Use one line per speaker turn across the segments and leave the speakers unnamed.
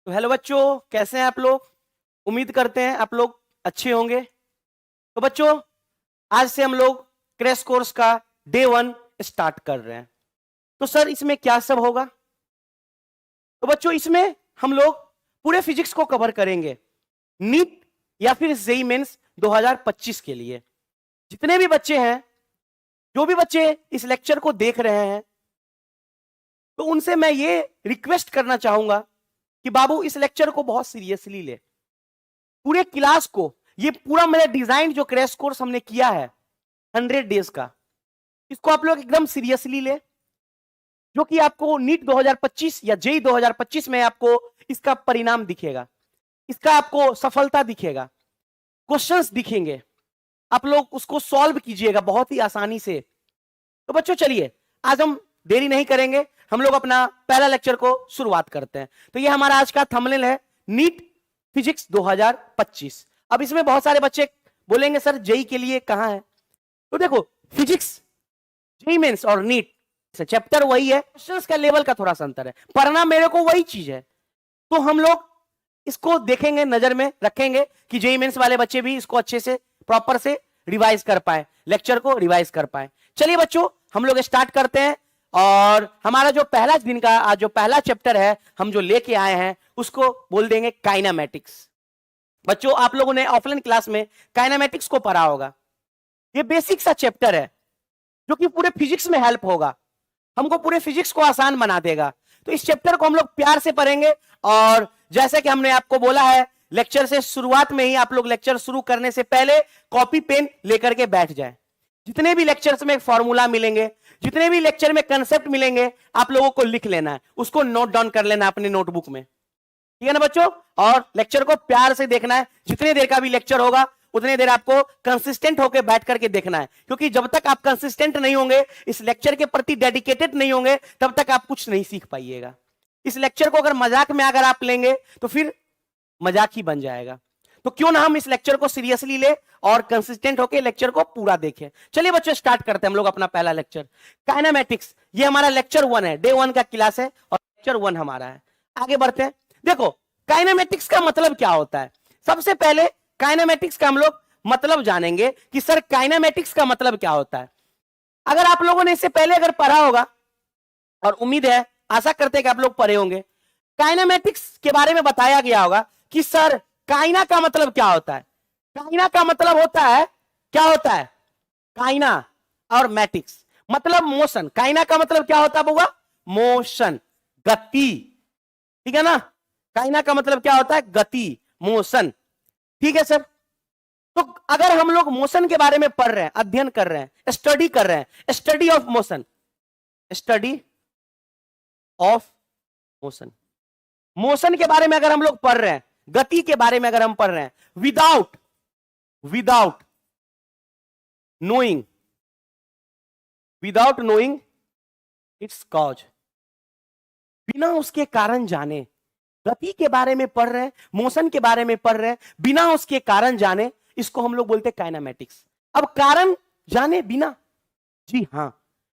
तो हेलो बच्चों, कैसे हैं आप लोग। उम्मीद करते हैं आप लोग अच्छे होंगे। तो बच्चों, आज से हम लोग क्रैश कोर्स का डे 1 स्टार्ट कर रहे हैं। तो सर इसमें क्या सब होगा। तो बच्चों, इसमें हम लोग पूरे फिजिक्स को कवर करेंगे, नीट या फिर जेईई मेंस 2025 के लिए। जितने भी बच्चे हैं, जो भी बच्चे इस लेक्चर को देख रहे हैं, तो उनसे मैं ये रिक्वेस्ट करना चाहूंगा कि बाबू इस लेक्चर को बहुत सीरियसली ले। पूरे क्लास को, ये पूरा मेरा डिजाइन जो क्रैश कोर्स हमने किया है 100 डेज का, इसको आप लोग एकदम सीरियसली ले। जो कि आपको नीट 2025 या जेईई 2025 में आपको इसका परिणाम दिखेगा, इसका आपको सफलता दिखेगा, क्वेश्चंस दिखेंगे, आप लोग उसको सॉल्व कीजिएगा बहुत ही आसानी से। तो बच्चों चलिए, आज हम देरी नहीं करेंगे, हम लोग अपना पहला लेक्चर को शुरुआत करते हैं। तो ये हमारा आज का थंबनेल है, नीट फिजिक्स 2025। अब इसमें बहुत सारे बच्चे बोलेंगे सर जेईई के लिए कहां है। तो देखो, फिजिक्स जेईई मेंस और नीट चैप्टर वही है, क्वेश्चंस का लेवल का थोड़ा सा अंतर है, पढ़ना मेरे को वही चीज है। तो हम लोग इसको देखेंगे, नजर में रखेंगे कि जेईई मेंस वाले बच्चे भी इसको अच्छे से प्रॉपर से रिवाइज कर पाए, लेक्चर को रिवाइज कर पाए। चलिए बच्चों, हम लोग स्टार्ट करते हैं। और हमारा जो पहला दिन का आज जो पहला चैप्टर है हम जो लेके आए हैं उसको बोल देंगे काइनेमैटिक्स। बच्चों, आप लोगों ने ऑफलाइन क्लास में काइनेमैटिक्स को पढ़ा होगा। ये बेसिक सा चैप्टर है जो कि पूरे फिजिक्स में हेल्प होगा, हमको पूरे फिजिक्स को आसान बना देगा। तो इस चैप्टर को हम लोग प्यार से पढ़ेंगे। और जैसे कि हमने आपको बोला है, लेक्चर से शुरुआत में ही आप लोग लेक्चर शुरू करने से पहले कॉपी पेन लेकर के बैठ जाए। जितने भी लेक्चर्स में फॉर्मूला मिलेंगे, जितने भी लेक्चर में कंसेप्ट मिलेंगे, आप लोगों को लिख लेना है, उसको नोट डाउन कर लेना है अपने नोटबुक में। ठीक है ना बच्चों। और लेक्चर को प्यार से देखना है, जितने देर का भी लेक्चर होगा उतने देर आपको कंसिस्टेंट होकर बैठ करके देखना है। क्योंकि जब तक आप कंसिस्टेंट नहीं होंगे, इस लेक्चर के प्रति डेडिकेटेड नहीं होंगे, तब तक आप कुछ नहीं सीख पाइएगा। इस लेक्चर को अगर मजाक में अगर आप लेंगे तो फिर मजाक ही बन जाएगा। तो क्यों ना हम इस लेक्चर को सीरियसली ले और कंसिस्टेंट होकर लेक्चर को पूरा देखें। चलिए बच्चों, स्टार्ट करते हैं हम लोग अपना पहला लेक्चर, काइनेमैटिक्स। ये हमारा लेक्चर 1 है, डे 1 का क्लास है और लेक्चर 1 हमारा है। आगे बढ़ते हैं। देखो, काइनेमैटिक्स का मतलब क्या होता है। सबसे पहले काइनेमैटिक्स का हम लोग मतलब जानेंगे कि सर काइनेमैटिक्स का मतलब क्या होता है। अगर आप लोगों ने इससे पहले अगर पढ़ा होगा, और उम्मीद है, आशा करते हैं कि आप लोग पढ़े होंगे, काइनेमैटिक्स के बारे में बताया गया होगा कि सर काइना का मतलब क्या होता है। काइना का मतलब होता है, क्या होता है, काइना और मैटिक्स मतलब मोशन। काइना का मतलब क्या होता है बउआ, मोशन, गति। ठीक है ना। काइना का मतलब क्या होता है, गति, मोशन। ठीक है सर। तो अगर हम लोग मोशन के बारे में पढ़ रहे हैं, अध्ययन कर रहे हैं, स्टडी कर रहे हैं, study of motion, study of motion, motion के बारे में अगर हम लोग पढ़ रहे हैं, गति के बारे में अगर हम पढ़ रहे हैं, विदाउट नोइंग इट्स कॉज, बिना उसके कारण जाने। गति के बारे में पढ़ रहे हैं, मोशन के बारे में पढ़ रहे हैं, बिना उसके कारण जाने, इसको हम लोग बोलते हैं काइनेमैटिक्स। अब कारण जाने बिना, जी हां,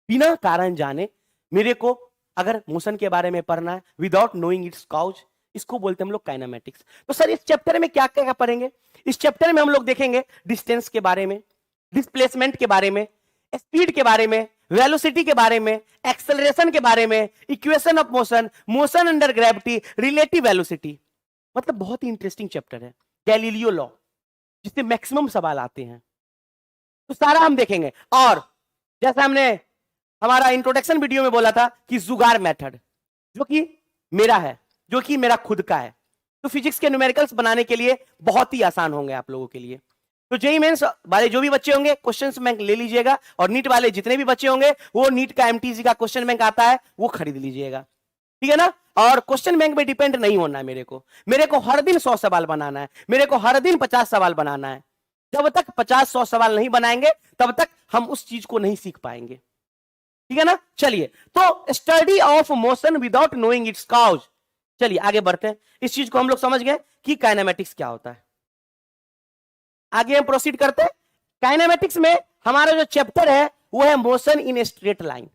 बिना कारण जाने मेरे को अगर मोशन के बारे में पढ़ना है, विदाउट नोइंग इट्स कॉज, इसको बोलते हैं हम लोग काइनेमैटिक्स। तो सर इस चैप्टर में क्या क्या पढ़ेंगे। इस चैप्टर में हम लोग देखेंगे डिस्टेंस के बारे में, डिस्प्लेसमेंट के बारे में, स्पीड के बारे में, वेलोसिटी के बारे में, एक्सेलरेशन के बारे में, equation of motion, motion under gravity, relative velocity. मतलब बहुत ही इंटरेस्टिंग चैप्टर है। गैलीलियो लॉ, जिससे मैक्सिमम सवाल आते हैं, तो सारा हम देखेंगे। और जैसा हमने हमारा इंट्रोडक्शन वीडियो में बोला था कि जुगाड़ मेथड, जो कि मेरा है, जो कि मेरा खुद का है, तो फिजिक्स के न्यूमेरिकल्स बनाने के लिए बहुत ही आसान होंगे आप लोगों के लिए। तो जेईई मेंस वाले जो भी बच्चे होंगे क्वेश्चंस बैंक ले लीजिएगा, और नीट वाले जितने भी बच्चे होंगे वो नीट का एमटीसी का क्वेश्चन बैंक आता है वो खरीद लीजिएगा। ठीक है ना। और क्वेश्चन बैंक पे डिपेंड नहीं होना है मेरे को हर दिन 100 सवाल बनाना है, मेरे को हर दिन 50 सवाल बनाना है। जब तक 50-100 सवाल नहीं बनाएंगे तब तक हम उस चीज को नहीं सीख पाएंगे। ठीक है ना। चलिए, तो study of motion without knowing it's cause. चलिए आगे बढ़ते हैं। इस चीज को हम लोग समझ गए कि काइनेमैटिक्स क्या होता है। आगे हम प्रोसीड करते हैं। काइनेमैटिक्स में हमारा जो चैप्टर है वो है मोशन इन स्ट्रेट लाइन।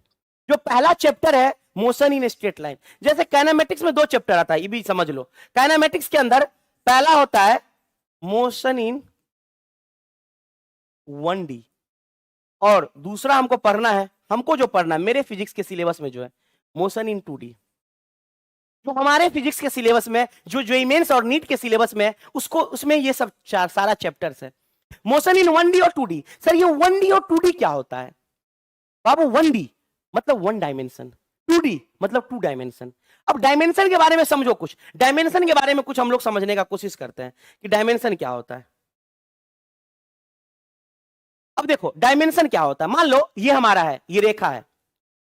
जो पहला चैप्टर है मोशन इन स्ट्रेट लाइन। जैसे काइनेमेटिक्स में 2 चैप्टर आता है, ये भी समझ लो। काइनेमेटिक्स के अंदर पहला होता है मोशन इन 1D, और दूसरा हमको पढ़ना है, हमको जो पढ़ना है मेरे फिजिक्स के सिलेबस में जो है मोशन इन 2D। तो हमारे फिजिक्स के सिलेबस में जो जेईई मेंस और नीट के सिलेबस में उसको उसमें ये सब सारा चैप्टर्स है। मोशन इन 1D और 2D। सर ये 1D और 2D क्या होता है बाबू? 1D मतलब 1 डायमेंशन, 2D मतलब 2 डायमेंशन। अब डायमेंशन के बारे में समझो, कुछ डायमेंशन के बारे में कुछ हम लोग समझने का कोशिश करते हैं कि डायमेंशन क्या होता है। अब देखो डायमेंशन क्या होता है। मान लो ये हमारा है, ये रेखा है,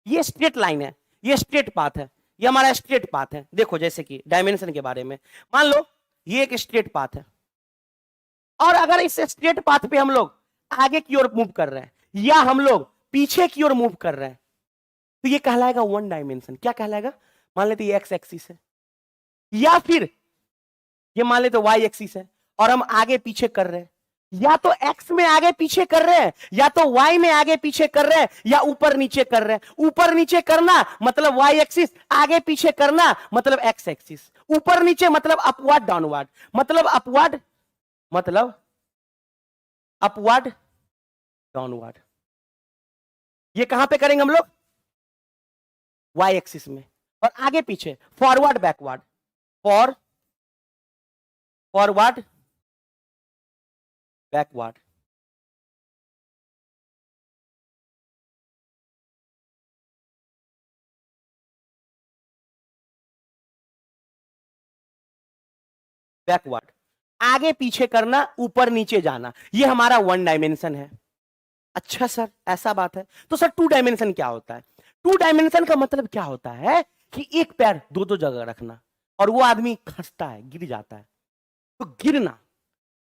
ये स्ट्रेट लाइन है, ये स्ट्रेट पाथ है, ये हमारा स्ट्रेट पाथ है। देखो जैसे कि डायमेंशन के बारे में मान लो ये एक स्ट्रेट पाथ है, और अगर इस स्ट्रेट पाथ पे हम लोग आगे की ओर मूव कर रहे हैं या हम लोग पीछे की ओर मूव कर रहे हैं तो ये कहलाएगा 1 डायमेंशन। क्या कहलाएगा? मान लेते ये एक्स एक्सिस है, या फिर ये मान लेते वाई एक्सिस है, और हम आगे पीछे कर रहे हैं, या तो एक्स में आगे पीछे कर रहे हैं, या तो वाई में आगे पीछे कर रहे हैं, या ऊपर नीचे कर रहे हैं। ऊपर नीचे करना मतलब वाई एक्सिस, आगे पीछे करना मतलब एक्स एक्सिस। ऊपर नीचे मतलब अपवर्ड डाउनवर्ड, मतलब अपवर्ड मतलब अपवर्ड डाउनवर्ड। ये कहां पे करेंगे हम लोग? वाई एक्सिस में। और आगे पीछे forward backward, forward backward. Backward आगे पीछे करना, ऊपर नीचे जाना, ये हमारा 1 डायमेंशन है। अच्छा सर ऐसा बात है, तो सर 2 डायमेंशन क्या होता है? 2 डायमेंशन का मतलब क्या होता है कि एक पैर 2-2 जगह रखना, और वो आदमी खसता है, गिर जाता है। तो गिरना,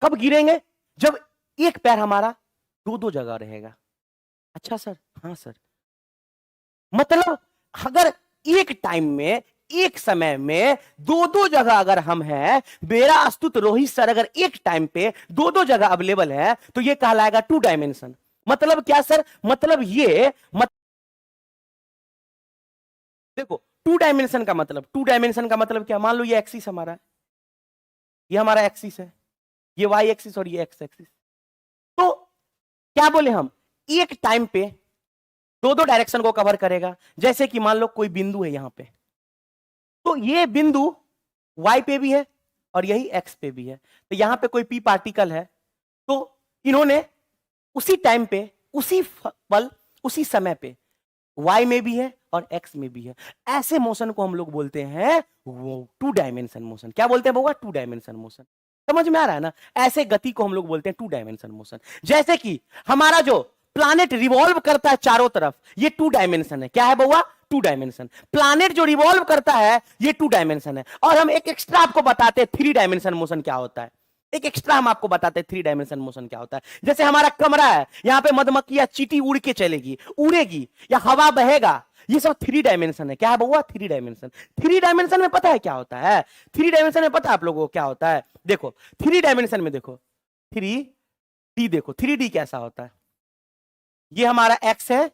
कब गिरेंगे? जब एक पैर हमारा 2-2 जगह रहेगा। अच्छा सर, हाँ सर। मतलब अगर एक टाइम में, एक समय में 2-2 जगह अगर हम हैं, मेरा अस्तुत रोहित सर अगर एक टाइम पे 2-2 जगह अवेलेबल है तो ये कहलाएगा 2 डायमेंशन। मतलब क्या सर? मतलब ये देखो 2 डायमेंशन का मतलब, 2 डायमेंशन का मतलब क्या? मान लो ये एक्सिस हमारा है, ये हमारा एक्सिस है, ये वाई एक्सिस और ये एक्स एक्सिस। तो क्या बोले हम? एक टाइम पे 2-2 डायरेक्शन को कवर करेगा। जैसे कि मान लो कोई बिंदु है यहां पे, तो ये बिंदु y पे भी है और यही x पे भी है। तो यहां पे कोई p पार्टिकल है, तो इन्होंने उसी टाइम पे, उसी पल, उसी समय पे y में भी है और x में भी है। ऐसे मोशन को हम लोग बोलते हैं वो 2 डायमेंशन मोशन। क्या बोलते हैं बाबा? 2 डायमेंशन मोशन। समझ में आ रहा है ना? ऐसे गति को हम लोग बोलते हैं 2 डायमेंशन मोशन। जैसे कि हमारा जो प्लैनेट रिवॉल्व करता है चारों तरफ, ये 2 डायमेंशन है। क्या है बउआ? 2 डायमेंशन। प्लैनेट जो रिवॉल्व करता है ये 2 डायमेंशन है। और हम एक एक्स्ट्रा आपको बताते हैं 3 डायमेंशन मोशन क्या होता है। एक एक्स्ट्रा हम आपको बताते हैं 3 डायमेंशन मोशन क्या होता है। जैसे हमारा कमरा है, यहां पे मधुमक्खी या चींटी उड़ के चलेगी, उड़ेगी, या हवा बहेगा, ये सब 3 डायमेंशन है। क्या है बउआ? 3 डायमेंशन। 3 डायमेंशन में पता है क्या होता है? 3 डायमेंशन में पता है आप लोगों को क्या होता है? देखो 3 डायमेंशन में देखो 3D, देखो 3D कैसा होता है। ये हमारा x है,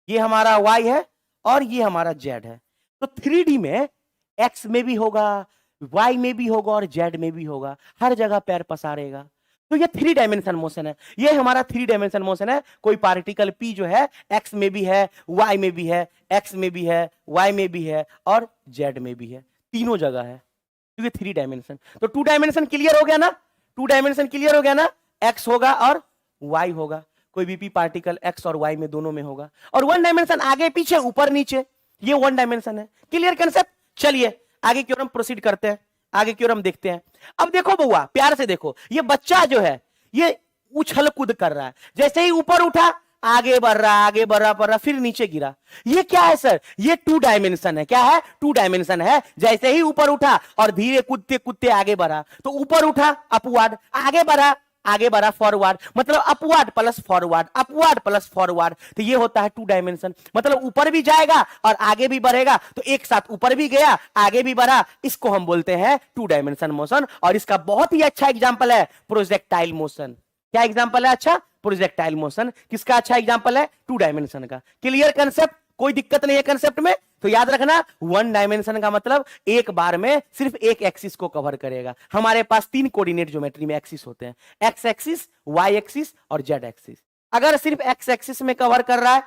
ये हमारा y है, और ये हमारा z है। तो 3D में x में भी होगा, y में भी होगा और z में भी होगा, हर जगह पैर पसारेगा। तो ये 3 डायमेंशन मोशन है। ये हमारा 3 डायमेंशन मोशन है। कोई पार्टिकल p जो है x में भी है, y में भी है, x में भी है, y में भी है और z में भी है, तीनों जगह है, क्योंकि 3 डायमेंशन। तो 2 डायमेंशन क्लियर हो गया ना? 2 डायमेंशन क्लियर हो गया ना? x होगा और y होगा, कोई भी p पार्टिकल x और y में दोनों में होगा। और 1 डायमेंशन आगे पीछे ऊपर नीचे, ये 1 डायमेंशन है। Clear concept? चलिए आगे की ओर हम प्रोसीड करते हैं, आगे की ओर हम देखते हैं। अब देखो बउआ, प्यार से देखो, ये बच्चा जो है ये उछल कूद कर रहा है। जैसे ही ऊपर उठा आगे बढ़ रहा, आगे बढ़ रहा, फिर नीचे गिरा। ये क्या है सर? ये 2 डायमेंशन है। क्या है? 2 डायमेंशन है। जैसे ही ऊपर उठा और धीरे कूदते कूदते आगे बढ़ा, तो ऊपर उठा अपवर्ड, आगे बढ़ा फॉरवर्ड, मतलब upward plus forward, upward plus forward. तो ये होता है 2 डायमेंशन। मतलब ऊपर भी जाएगा और आगे भी बढ़ेगा, तो एक साथ ऊपर भी गया आगे भी बढ़ा, इसको हम बोलते हैं 2 डायमेंशन मोशन। और इसका बहुत ही अच्छा एग्जांपल है प्रोजेक्टाइल मोशन। क्या एग्जांपल है? अच्छा, प्रोजेक्टाइल मोशन। किसका अच्छा एग्जांपल है? 2 डायमेंशन का। Clear concept? कोई दिक्कत नहीं है कंसेप्ट में? तो याद रखना, वन डायमेंशन का मतलब एक बार में सिर्फ एक एक्सिस को कवर करेगा। हमारे पास 3 कोऑर्डिनेट ज्योमेट्री में एक्सिस होते हैं, एक्स एक्सिस, वाई एक्सिस और जेड एक्सिस। अगर सिर्फ एक्स एक्सिस में कवर कर रहा है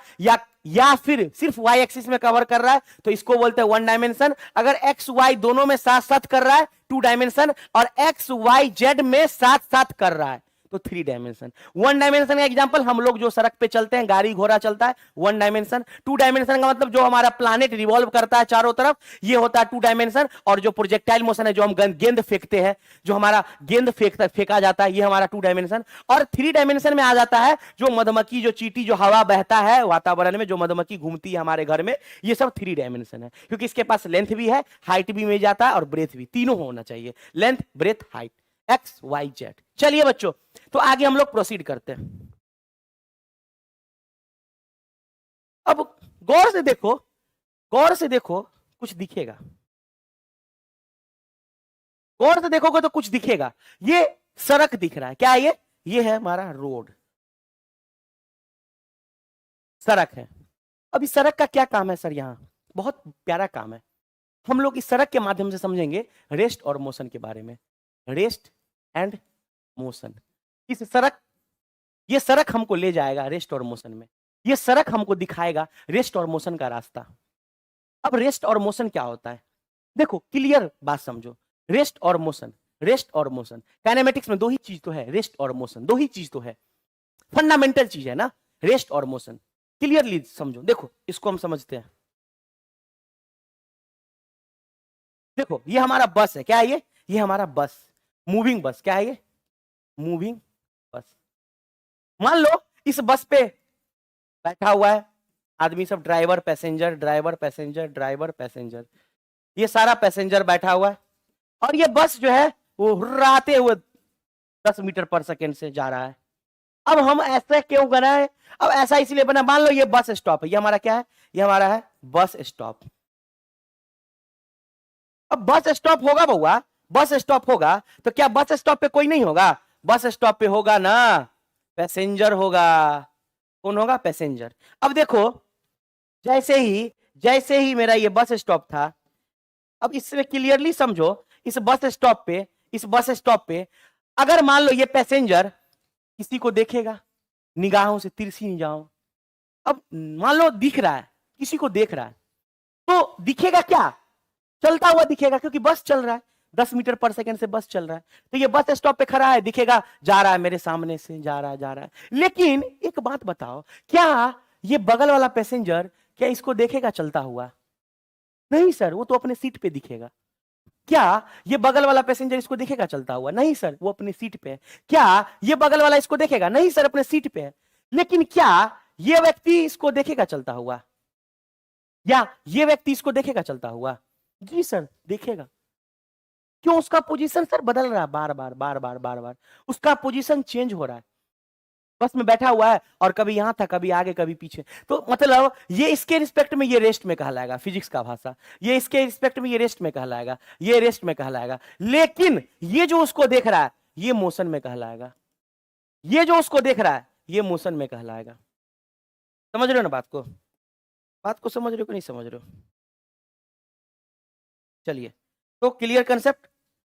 या फिर सिर्फ वाई एक्सिस में कवर कर रहा है तो इसको बोलते हैं वन डायमेंशन। अगर एक्स वाई दोनों में साथ साथ कर रहा है 2 डायमेंशन, और एक्स वाई जेड में साथ साथ कर रहा है तो 3 डायमेंशन। वन डायमेंशन का एग्जांपल हम लोग जो सड़क पे चलते हैं, गाड़ी घोड़ा चलता है, वन डायमेंशन। 2 डायमेंशन का मतलब जो हमारा प्लैनेट रिवॉल्व करता है चारों तरफ, ये होता है 2 डायमेंशन। और जो प्रोजेक्टाइल मोशन है, जो हम गेंद फेंकते हैं, जो हमारा गेंद फेंका जाता है, ये हमारा 2 डायमेंशन। और 3 डायमेंशन में आ जाता है जो मधुमक्खी, जो चींटी, जो हवा बहता है वातावरण में, जो मधुमक्खी घूमती है हमारे घर में, ये सब 3 डायमेंशन है। क्योंकि इसके पास लेंथ भी है, हाइट भी मिल जाता है और ब्रेथ भी, तीनों होना चाहिए, length, breadth, height, X Y Z. चलिए बच्चों, तो आगे हम लोग प्रोसीड करते हैं। अब गौर से देखो, गौर से देखो, कुछ दिखेगा। गौर से देखोगे तो कुछ दिखेगा। ये सड़क दिख रहा है, क्या है ये है हमारा रोड, सड़क है। अब इस सड़क का क्या काम है सर? यहां बहुत प्यारा काम है। हम लोग इस सड़क के माध्यम से समझेंगे रेस्ट और मोशन के बारे में, रेस्ट एंड मोशन। इस सड़क, ये सड़क हमको ले जाएगा रेस्ट और मोशन में, ये सड़क हमको दिखाएगा रेस्ट और मोशन का रास्ता। अब रेस्ट और मोशन क्या होता है? देखो क्लियर बात समझो, रेस्ट और मोशन, रेस्ट और मोशन, काइनेमेटिक्स में 2 ही चीज तो है, रेस्ट और मोशन, 2 ही चीज तो है, फंडामेंटल चीज है ना, रेस्ट और मोशन। क्लियरली समझो, देखो इसको हम समझते हैं। देखो ये हमारा बस है, क्या है ये हमारा बस, मूविंग बस। क्या है ये? मूविंग बस। मान लो इस बस पे बैठा हुआ है आदमी सब, driver passenger, driver passenger, driver passenger, ये सारा पैसेंजर बैठा हुआ है। और ये बस जो है वो हुर्राते हुए 10 मीटर पर सेकेंड से जा रहा है। अब हम ऐसा क्यों बना है? अब ऐसा इसलिए बना, मान लो ये बस स्टॉप है, ये हमारा क्या है? ये हमारा है बस स्टॉप। अब बस स्टॉप होगा बउआ, बस स्टॉप होगा तो क्या बस स्टॉप पे कोई नहीं होगा? बस स्टॉप पे होगा ना, पैसेंजर होगा। कौन होगा? पैसेंजर। अब देखो, जैसे ही मेरा ये बस स्टॉप था, अब इसमें क्लियरली समझो, इस बस स्टॉप पे, इस बस स्टॉप पे अगर मान लो ये पैसेंजर किसी को देखेगा, निगाहों से तिरछी निगाहों, अब मान लो दिख रहा है, किसी को देख रहा है, तो दिखेगा क्या? चलता हुआ दिखेगा, क्योंकि बस चल रहा है, 10 मीटर पर सेकंड से बस चल रहा है। तो ये बस स्टॉप पे खड़ा है, दिखेगा, जा रहा है मेरे सामने से, जा रहा है। लेकिन एक बात बताओ, क्या ये बगल वाला पैसेंजर क्या इसको देखेगा चलता हुआ? नहीं सर, वो तो अपने सीट पे दिखेगा। क्या ये बगल वाला पैसेंजर इसको देखेगा चलता हुआ? नहीं सर, वो अपने सीट पे है। क्या ये बगल वाला इसको देखेगा? नहीं सर, अपने सीट पे है। लेकिन क्या ये व्यक्ति इसको देखेगा चलता हुआ? या ये व्यक्ति इसको देखेगा चलता हुआ? जी सर, देखेगा। क्यों? उसका पोजीशन सर बदल रहा है, बार बार उसका पोजीशन चेंज हो रहा है। बस में बैठा हुआ है और कभी यहां था, कभी आगे, कभी पीछे। तो मतलब ये इसके रिस्पेक्ट में ये रेस्ट में कहलाएगा, फिजिक्स का भाषा, ये इसके रिस्पेक्ट में ये रेस्ट में कहलाएगा, ये रेस्ट में कहलाएगा। लेकिन ये जो उसको देख रहा है ये मोशन में कहलाएगा, ये जो उसको देख रहा है ये मोशन में कहलाएगा। समझ रहे हो ना बात को? बात को समझ रहे हो कि नहीं समझ रहे हो? चलिए, तो क्लियर कंसेप्ट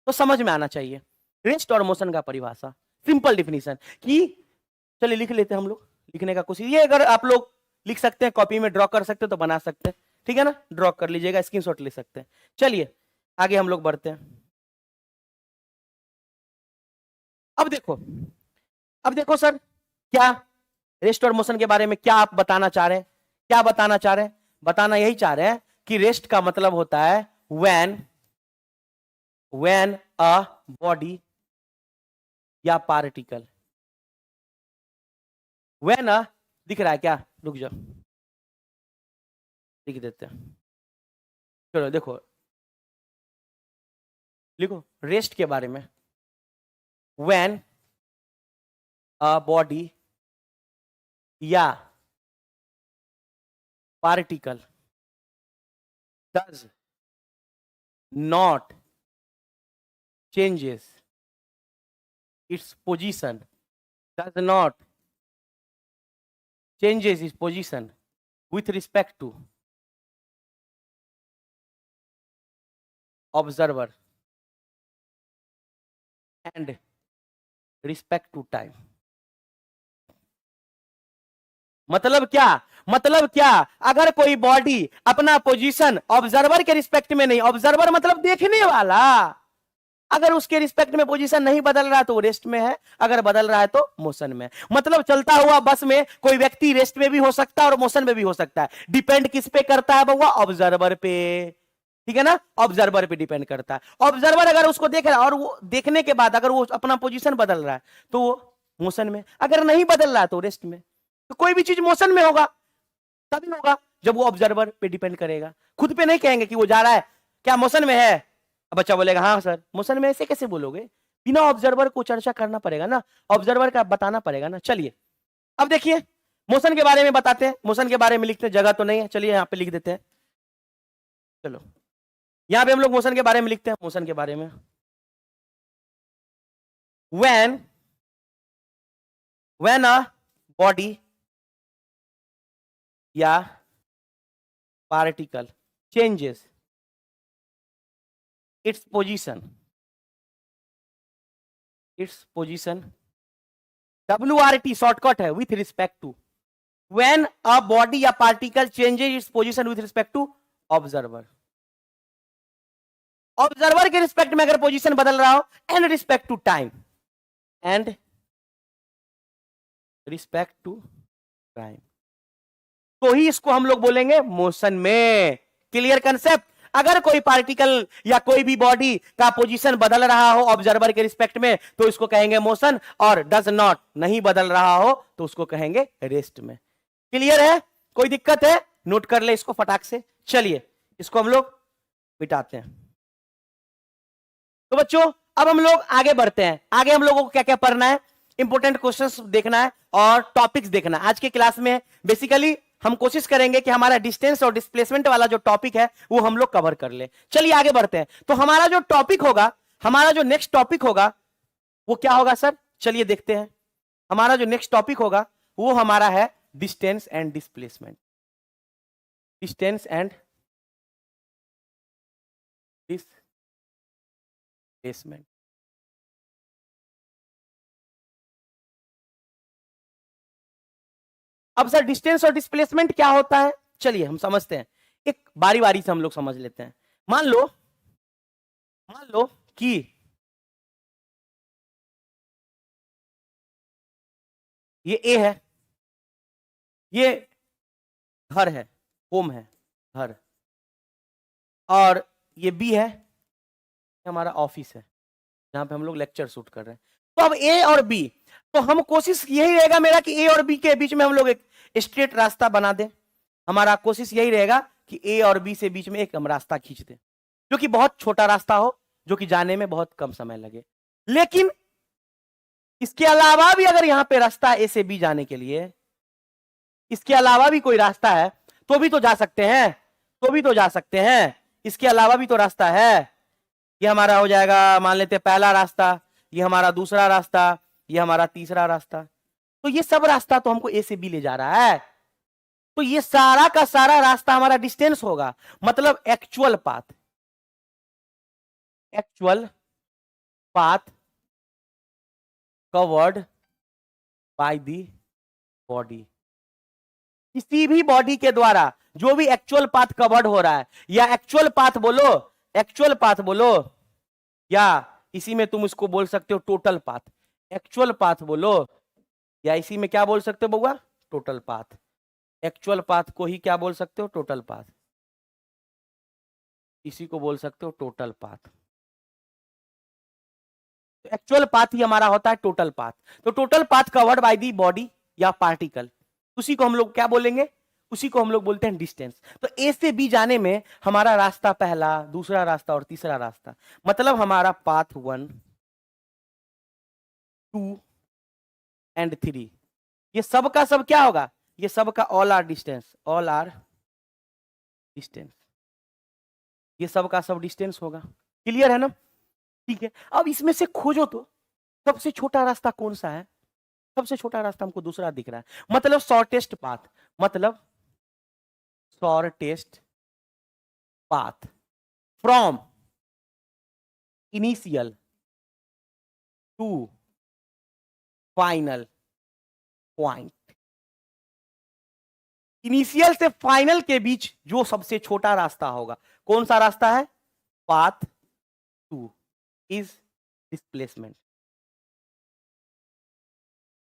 तो समझ में आना चाहिए। रेस्ट और मोशन का परिभाषा, सिंपल डिफिनीशन की, चलिए लिख लेते हैं हम लोग, लिखने का कोशिश। ये अगर आप लोग लिख सकते हैं, कॉपी में ड्रॉ कर सकते हैं तो बना सकते हैं, ठीक है ना, ड्रॉ कर लीजिएगा, स्क्रीनशॉट ले सकते हैं। चलिए आगे हम लोग बढ़ते हैं। अब देखो, अब देखो सर, क्या रेस्ट और मोशन के बारे में क्या आप बताना चाह रहे हैं? क्या बताना चाह रहे हैं? बताना यही चाह रहे हैं कि रेस्ट का मतलब होता है when a body या पार्टिकल, when a, दिख रहा है क्या? रुक जाओ, लिख देते हैं। चलो देखो, लिखो रेस्ट के बारे में, when a body या particle does not changes its position, does not changes its position with respect to observer and respect to time. मतलब क्या? मतलब क्या? अगर कोई बॉडी अपना पोजीशन ऑब्जर्वर के रिस्पेक्ट में नहीं, ऑब्जर्वर मतलब देखने वाला, अगर उसके रिस्पेक्ट में पोजीशन नहीं बदल रहा है तो वो रेस्ट में है, अगर बदल रहा है तो मोशन में। मतलब चलता हुआ बस में कोई व्यक्ति रेस्ट में भी हो सकता है और मोशन में भी हो सकता है। डिपेंड किस पे करता है बउआ? ऑब्जर्वर पे, ठीक है ना, ऑब्जर्वर पे डिपेंड करता है। ऑब्जर्वर अगर उसको देख रहा है और वो देखने के बाद अगर वो अपना पोजीशन बदल रहा है तो वो मोशन में, अगर नहीं बदल रहा है तो रेस्ट में। तो कोई भी चीज मोशन में होगा तभी होगा जब वो ऑब्जर्वर पे डिपेंड करेगा। खुद पे नहीं कहेंगे कि वो जा रहा है, क्या मोशन में है? अब बच्चा बोलेगा हाँ सर मोशन में, ऐसे कैसे बोलोगे? बिना ऑब्जर्वर को चर्चा करना पड़ेगा ना, ऑब्जर्वर का बताना पड़ेगा ना। चलिए अब देखिए मोशन के बारे में बताते हैं, मोशन के बारे में लिखते हैं, जगह तो नहीं है, चलिए यहाँ पे लिख देते हैं। चलो यहां पे हम लोग मोशन के बारे में लिखते हैं, मोशन के बारे में। when a body या particle changes its position WRT shortcut है, with respect to, when a body या particle changes its position with respect to observer, observer के रिस्पेक्ट में अगर पोजीशन बदल रहा हो, and respect to time, and respect to time, तो ही इसको हम लोग बोलेंगे मोशन में। Clear concept? अगर कोई पार्टिकल या कोई भी बॉडी का पोजीशन बदल रहा हो ऑब्जर्वर के रिस्पेक्ट में तो इसको कहेंगे मोशन, और डज नॉट नहीं बदल रहा हो तो उसको कहेंगे रेस्ट में। क्लियर है? कोई दिक्कत है? नोट कर ले इसको फटाक से। चलिए इसको हम लोग मिटाते हैं। तो बच्चों अब हम लोग आगे बढ़ते हैं। आगे हम लोगों को क्या क्या पढ़ना है, इंपोर्टेंट क्वेश्चंस देखना है और टॉपिक्स देखना है। आज के क्लास में बेसिकली हम कोशिश करेंगे कि हमारा डिस्टेंस और डिस्प्लेसमेंट वाला जो टॉपिक है वो हम लोग कवर कर ले। चलिए आगे बढ़ते हैं। तो हमारा जो टॉपिक होगा, हमारा जो नेक्स्ट टॉपिक होगा वो क्या होगा सर? चलिए देखते हैं। हमारा जो नेक्स्ट टॉपिक होगा वो हमारा है distance and displacement. Distance and displacement. अब सर डिस्टेंस और डिस्प्लेसमेंट क्या होता है, चलिए हम समझते हैं। एक बारी बारी से हम लोग समझ लेते हैं। मान लो कि ये ए है, ये घर है, होम है घर, और ये बी है, हमारा ऑफिस है जहां पे हम लोग लेक्चर शूट कर रहे हैं। तो अब ए और बी, तो हम कोशिश यही रहेगा मेरा कि ए और बी के बीच में हम लोग एक स्ट्रेट रास्ता बना दें। हमारा कोशिश यही रहेगा कि ए और बी से बीच में एक हम रास्ता खींच दें जो कि बहुत छोटा रास्ता हो, जो कि जाने में बहुत कम समय लगे। लेकिन इसके अलावा भी अगर यहां पे रास्ता है ए से बी जाने के लिए, इसके अलावा भी कोई रास्ता है तो भी तो जा सकते हैं, इसके अलावा भी तो रास्ता है। ये हमारा हो जाएगा, मान लेते हैं पहला रास्ता, ये हमारा दूसरा रास्ता, ये हमारा तीसरा रास्ता। तो ये सब रास्ता तो हमको ए से बी ले जा रहा है, तो ये सारा का सारा रास्ता हमारा डिस्टेंस होगा। मतलब actual path covered by the body. किसी भी बॉडी के द्वारा जो भी एक्चुअल पाथ कवर्ड हो रहा है, या एक्चुअल पाथ बोलो, या इसी में तुम इसको बोल सकते हो टोटल पाथ। एक्चुअल पाथ बोलो, या इसी में क्या बोल सकते हो बउआ? Total path. एक्चुअल पाथ को ही क्या बोल सकते हो? Total path. इसी को बोल सकते हो टोटल पाथ। तो एक्चुअल पाथ ही हमारा होता है टोटल पाथ। तो total path covered by the body या पार्टिकल, उसी को हम लोग क्या बोलेंगे? उसी को हम लोग बोलते हैं डिस्टेंस। तो ए से बी जाने में हमारा रास्ता पहला, दूसरा रास्ता और तीसरा रास्ता, मतलब हमारा पाथ 1, 2 एंड 3, ये सब का सब क्या होगा? ये सब का ऑल आर डिस्टेंस, ये सब का सब डिस्टेंस होगा। क्लियर है ना? ठीक है। अब इसमें से खोजो तो सबसे छोटा रास्ता कौन सा है? सबसे छोटा रास्ता हमको दूसरा दिख रहा है, मतलब शॉर्टेस्ट पाथ, मतलब shortest path from initial to final point. Initial से फाइनल के बीच जो सबसे छोटा रास्ता होगा, कौन सा रास्ता है? Path two is displacement.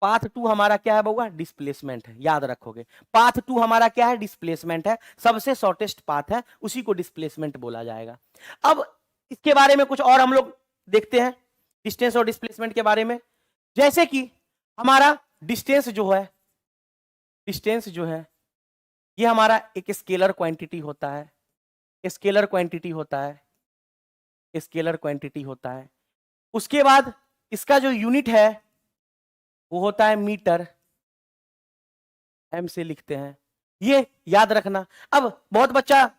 Path two हमारा क्या है बउआ? डिस्प्लेसमेंट है, याद रखोगे। पाथ टू हमारा क्या है? डिस्प्लेसमेंट है, सबसे शॉर्टेस्ट पाथ है, उसी को डिस्प्लेसमेंट बोला जाएगा। अब इसके बारे में कुछ और हम लोग देखते हैं, डिस्टेंस और डिस्प्लेसमेंट के बारे में। जैसे कि हमारा डिस्टेंस जो है ये हमारा एक स्केलर क्वांटिटी होता है, स्केलर क्वांटिटी होता है, स्केलर क्वांटिटी होता है। उसके बाद इसका जो यूनिट है वो होता है मीटर, एम से लिखते हैं, ये याद रखना। अब बहुत बच्चा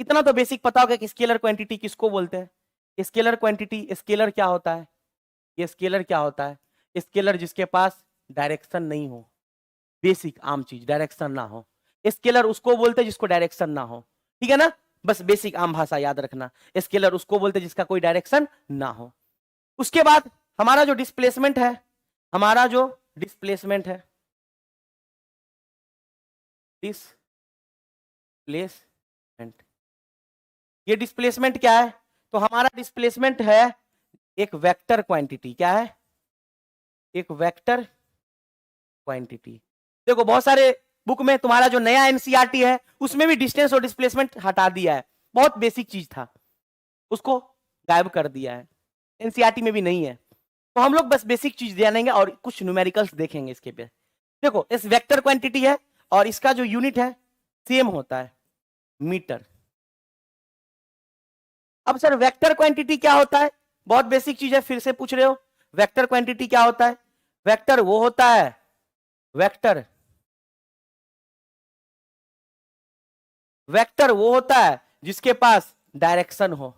इतना तो बेसिक पता होगा कि स्केलर क्वांटिटी किसको बोलते हैं। स्केलर क्वांटिटी, स्केलर क्या होता है? ये स्केलर क्या होता है? स्केलर जिसके पास डायरेक्शन नहीं हो, बेसिक आम चीज, डायरेक्शन ना हो। स्केलर उसको बोलते हैं जिसको डायरेक्शन ना हो, ठीक है ना? बस बेसिक आम भाषा याद रखना, स्केलर उसको बोलते हैं जिसका कोई डायरेक्शन ना हो। उसके बाद हमारा जो डिस्प्लेसमेंट है, हमारा जो डिस्प्लेसमेंट है, डिस्प्लेसमेंट, ये डिस्प्लेसमेंट क्या है? तो हमारा डिस्प्लेसमेंट है एक वेक्टर क्वांटिटी। क्या है? एक वेक्टर क्वांटिटी। देखो बहुत सारे बुक में तुम्हारा जो नया एनसीईआरटी है उसमें भी डिस्टेंस और डिस्प्लेसमेंट हटा दिया है, बहुत बेसिक चीज था, उसको गायब कर दिया है, एनसीईआरटी में भी नहीं है। तो हम लोग बस बेसिक चीज जानेंगे और कुछ न्यूमेरिकल्स देखेंगे इसके पे। देखो इस वेक्टर क्वांटिटी है और इसका जो यूनिट है सेम होता है, मीटर। अब सर वेक्टर क्वांटिटी क्या होता है? बहुत बेसिक चीज है, फिर से पूछ रहे हो, वेक्टर क्वांटिटी क्या होता है? वेक्टर वो होता है, वेक्टर वेक्टर वो होता है जिसके पास डायरेक्शन हो,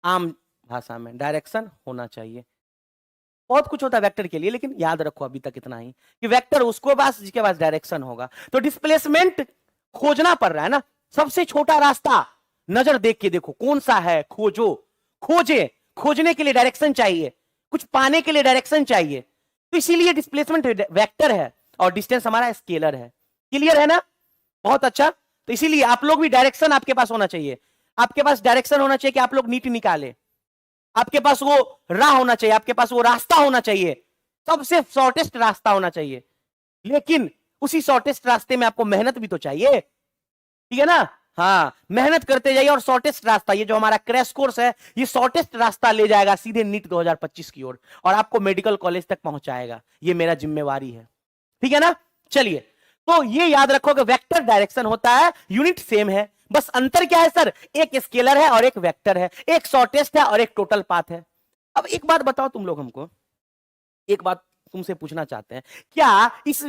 आम भाषा में डायरेक्शन होना चाहिए। बहुत कुछ होता है वेक्टर के लिए, लेकिन याद रखो अभी तक इतना ही कि वेक्टर उसको पास जिसके पास डायरेक्शन होगा। तो डिस्प्लेसमेंट खोजना पड़ रहा है ना, सबसे छोटा रास्ता नजर देख के देखो कौन सा है, खोजो, खोजे, खोजने के लिए डायरेक्शन चाहिए, कुछ पाने के लिए डायरेक्शन चाहिए, तो इसीलिए डिस्प्लेसमेंट वेक्टर है और डिस्टेंस हमारा स्केलर है। क्लियर है ना? बहुत अच्छा। तो इसीलिए आप लोग भी डायरेक्शन आपके पास होना चाहिए, आपके पास डायरेक्शन होना चाहिए कि आप लोग नीट निकाले, आपके पास वो राह होना चाहिए, आपके पास वो रास्ता होना चाहिए, सबसे शॉर्टेस्ट रास्ता होना चाहिए। लेकिन उसी शॉर्टेस्ट रास्ते में आपको मेहनत भी तो चाहिए, ठीक है ना? हाँ, मेहनत करते जाइए और शॉर्टेस्ट रास्ता, ये जो हमारा क्रैश कोर्स है ये शॉर्टेस्ट रास्ता ले जाएगा सीधे नीट 2025 की ओर और आपको मेडिकल कॉलेज तक पहुंचाएगा, ये मेरा जिम्मेवारी है, ठीक है ना? चलिए, तो ये याद रखो कि वेक्टर डायरेक्शन होता है, यूनिट सेम है, बस अंतर क्या है सर? एक स्केलर है और एक वेक्टर है, एक शॉर्टेस्ट है और एक टोटल पाथ है। अब एक बात बताओ तुम लोग हमको, एक बात तुमसे पूछना चाहते हैं, क्या इस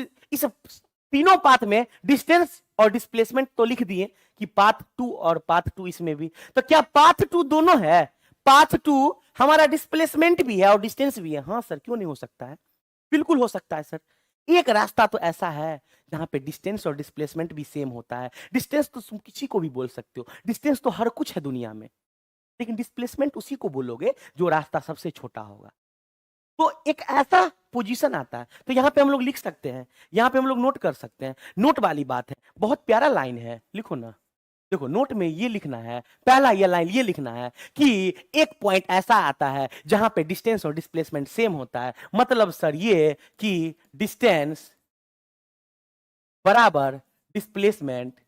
तीनों पाथ में डिस्टेंस और डिस्प्लेसमेंट तो लिख दिए कि पाथ टू और पाथ टू इसमें भी, तो क्या पाथ टू दोनों है? पाथ टू हमारा डिस्प्लेसमेंट भी है और डिस्टेंस भी है। हाँ सर, क्यों नहीं हो सकता है? बिल्कुल हो सकता है सर। एक रास्ता तो ऐसा है जहां पे डिस्टेंस और डिस्प्लेसमेंट भी सेम होता है। डिस्टेंस तो तुम किसी को भी बोल सकते हो, डिस्टेंस तो हर कुछ है दुनिया में, लेकिन डिस्प्लेसमेंट उसी को बोलोगे जो रास्ता सबसे छोटा होगा। तो एक ऐसा पोजीशन आता है, तो यहां पे हम लोग लिख सकते हैं, यहां पे हम लोग नोट कर सकते हैं, नोट वाली बात है, बहुत प्यारा लाइन है, लिखो ना। देखो नोट में ये लिखना है, पहला ये लाइन ये लिखना है कि एक पॉइंट ऐसा आता है जहां पे डिस्टेंस और डिस्प्लेसमेंट सेम होता है। मतलब सर ये कि डिस्टेंस बराबर डिस्प्लेसमेंट,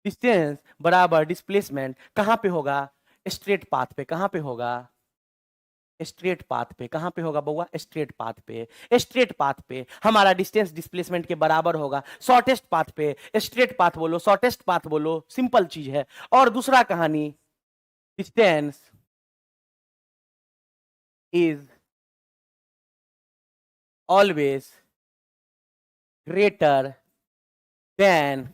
डिस्टेंस बराबर डिस्प्लेसमेंट कहां पे होगा? स्ट्रेट पाथ पे। कहां पे होगा? स्ट्रेट पाथ पे। कहां पे होगा बउआ? स्ट्रेट पाथ पे। स्ट्रेट पाथ पे हमारा डिस्टेंस डिस्प्लेसमेंट के बराबर होगा। शॉर्टेस्ट पाथ पे स्ट्रेट पाथ बोलो, शॉर्टेस्ट पाथ बोलो, सिंपल चीज है। और दूसरा कहानी, distance is always greater than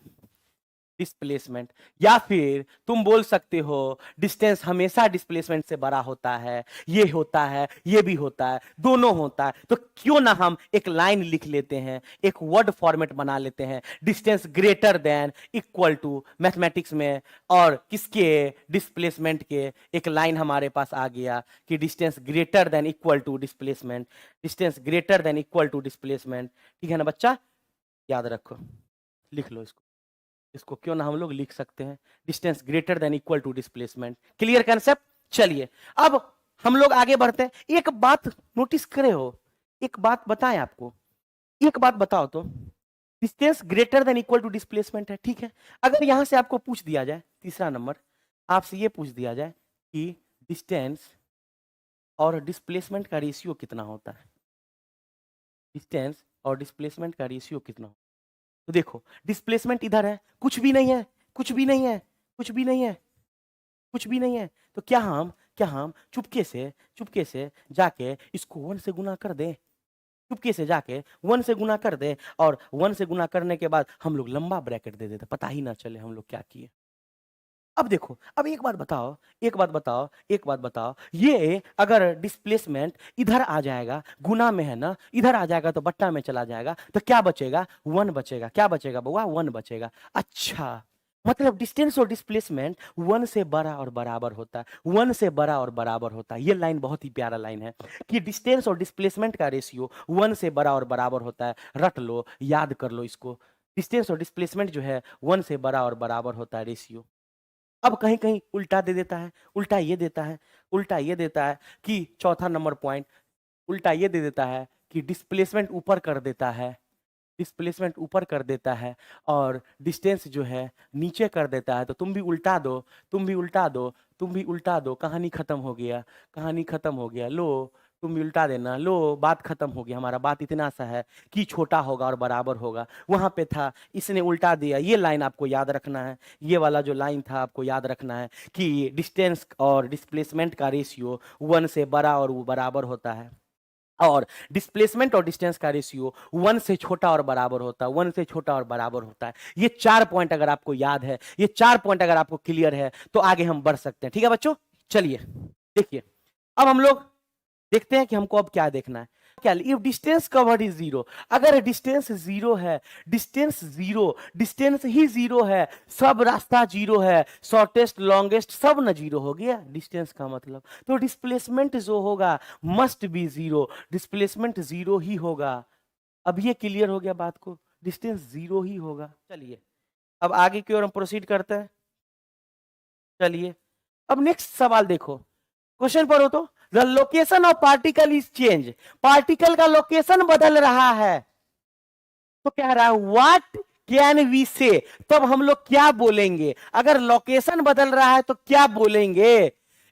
displacement. या फिर तुम बोल सकते हो डिस्टेंस हमेशा डिस्प्लेसमेंट से बड़ा होता है, ये होता है, ये भी होता है, दोनों होता है। तो क्यों ना हम एक लाइन लिख लेते हैं, एक वर्ड फॉर्मेट बना लेते हैं, distance greater than equal to mathematics में, और किसके, डिस्प्लेसमेंट के। एक लाइन हमारे पास आ गया कि distance greater than equal to displacement, distance greater than equal to displacement. ठीक है ना बच्चा, याद रखो, लिख लो इसको। इसको क्यों ना हम लोग लिख सकते हैं, distance greater than equal to displacement. Clear concept. चलिए अब हम लोग आगे बढ़ते हैं। एक बात नोटिस करे हो, एक बात बताएं आपको, एक बात बताओ तो, distance greater than equal to displacement है, ठीक है। अगर यहां से आपको पूछ दिया जाए, तीसरा नंबर, आपसे ये पूछ दिया जाए कि डिस्टेंस और डिस्प्लेसमेंट का रेशियो कितना होता है, डिस्टेंस और डिस्प्लेसमेंट का रेशियो कितना होता है। तो देखो डिस्प्लेसमेंट इधर है, कुछ भी नहीं है, कुछ भी नहीं है, कुछ भी नहीं है, कुछ भी नहीं है। तो क्या हम चुपके से जाके इसको 1 से गुना कर दें, चुपके से जाके 1 से गुना कर दे, और 1 से गुना करने के बाद हम लोग लंबा ब्रैकेट दे देते, पता ही ना चले हम लोग क्या किए। अब देखो, अब एक बात बताओ, एक बात बताओ, एक बात बताओ, ये अगर डिस्प्लेसमेंट इधर आ जाएगा, गुना में है ना, इधर आ जाएगा तो बट्टा में चला जाएगा, तो क्या बचेगा, 1 बचेगा। क्या बचेगा बउआ, 1 बचेगा। अच्छा, मतलब डिस्टेंस और डिस्प्लेसमेंट 1 से बड़ा और बराबर होता है, 1 से बड़ा और बराबर होता है। ये लाइन बहुत ही प्यारा लाइन है कि डिस्टेंस और डिस्प्लेसमेंट का रेशियो 1 से बड़ा और बराबर होता है। रट लो, याद कर लो इसको, डिस्टेंस और डिस्प्लेसमेंट जो है 1 से बड़ा और बराबर होता है रेशियो। अब कहीं कहीं उल्टा दे देता है, उल्टा ये देता है, उल्टा ये देता है कि चौथा नंबर पॉइंट, उल्टा ये दे देता है कि डिस्प्लेसमेंट ऊपर कर देता है, डिस्प्लेसमेंट ऊपर कर देता है, और डिस्टेंस जो है नीचे कर देता है। तो तुम भी उल्टा दो, तुम भी उल्टा दो, तुम भी उल्टा दो, कहानी खत्म हो गया, कहानी खत्म हो गया। लो, तुम भी उल्टा देना, लो, बात खत्म हो गया। हमारा बात इतना सा है कि छोटा होगा और बराबर होगा, वहां पे था, इसने उल्टा दिया। ये लाइन आपको याद रखना है, ये वाला जो लाइन था आपको याद रखना है कि डिस्टेंस और डिस्प्लेसमेंट का रेशियो 1 से बड़ा और वो बराबर होता है, और डिस्प्लेसमेंट और डिस्टेंस का रेशियो 1 से छोटा और बराबर होता है, 1 से छोटा और बराबर होता है। ये 4 पॉइंट अगर आपको याद है, ये 4 पॉइंट अगर आपको क्लियर है, तो आगे हम बढ़ सकते हैं। ठीक है बच्चों, चलिए देखिए, अब हम लोग देखते हैं कि हमको अब क्या देखना है। क्या, if distance covered is zero, अगर डिस्टेंस जीरो है, डिस्टेंस जीरो, डिस्टेंस ही जीरो है, सब रास्ता जीरो है, शॉर्टेस्ट लॉन्गेस्ट सब ना जीरो हो गया डिस्टेंस का मतलब, तो डिस्प्लेसमेंट जो होगा must be zero, displacement zero ही होगा। अब ये क्लियर हो गया बात को, डिस्टेंस जीरो ही होगा। चलिए अब आगे की ओर हम प्रोसीड करते हैं। चलिए अब नेक्स्ट सवाल देखो, क्वेश्चन पढ़ो तो, the location of particle is change, particle का लोकेशन बदल रहा है। तो कह रहा है व्हाट कैन वी से, तब हम लोग क्या बोलेंगे, अगर लोकेशन बदल रहा है तो क्या बोलेंगे,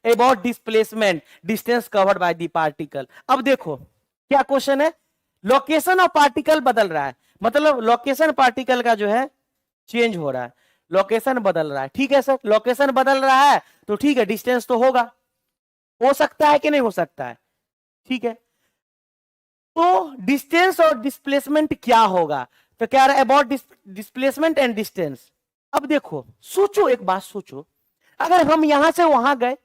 about displacement, distance covered by the particle. अब देखो क्या क्वेश्चन है, लोकेशन ऑफ पार्टिकल बदल रहा है, मतलब लोकेशन पार्टिकल का जो है चेंज हो रहा है, लोकेशन बदल रहा है। ठीक है सर, लोकेशन बदल रहा है तो ठीक है, डिस्टेंस तो होगा, हो सकता है कि नहीं हो सकता है, ठीक है। तो डिस्टेंस और डिस्प्लेसमेंट क्या होगा, तो क्या रहा है अबाउट डिस्प्लेसमेंट एंड डिस्टेंस। अब देखो सोचो, एक बात सोचो, अगर हम यहां से वहां गए,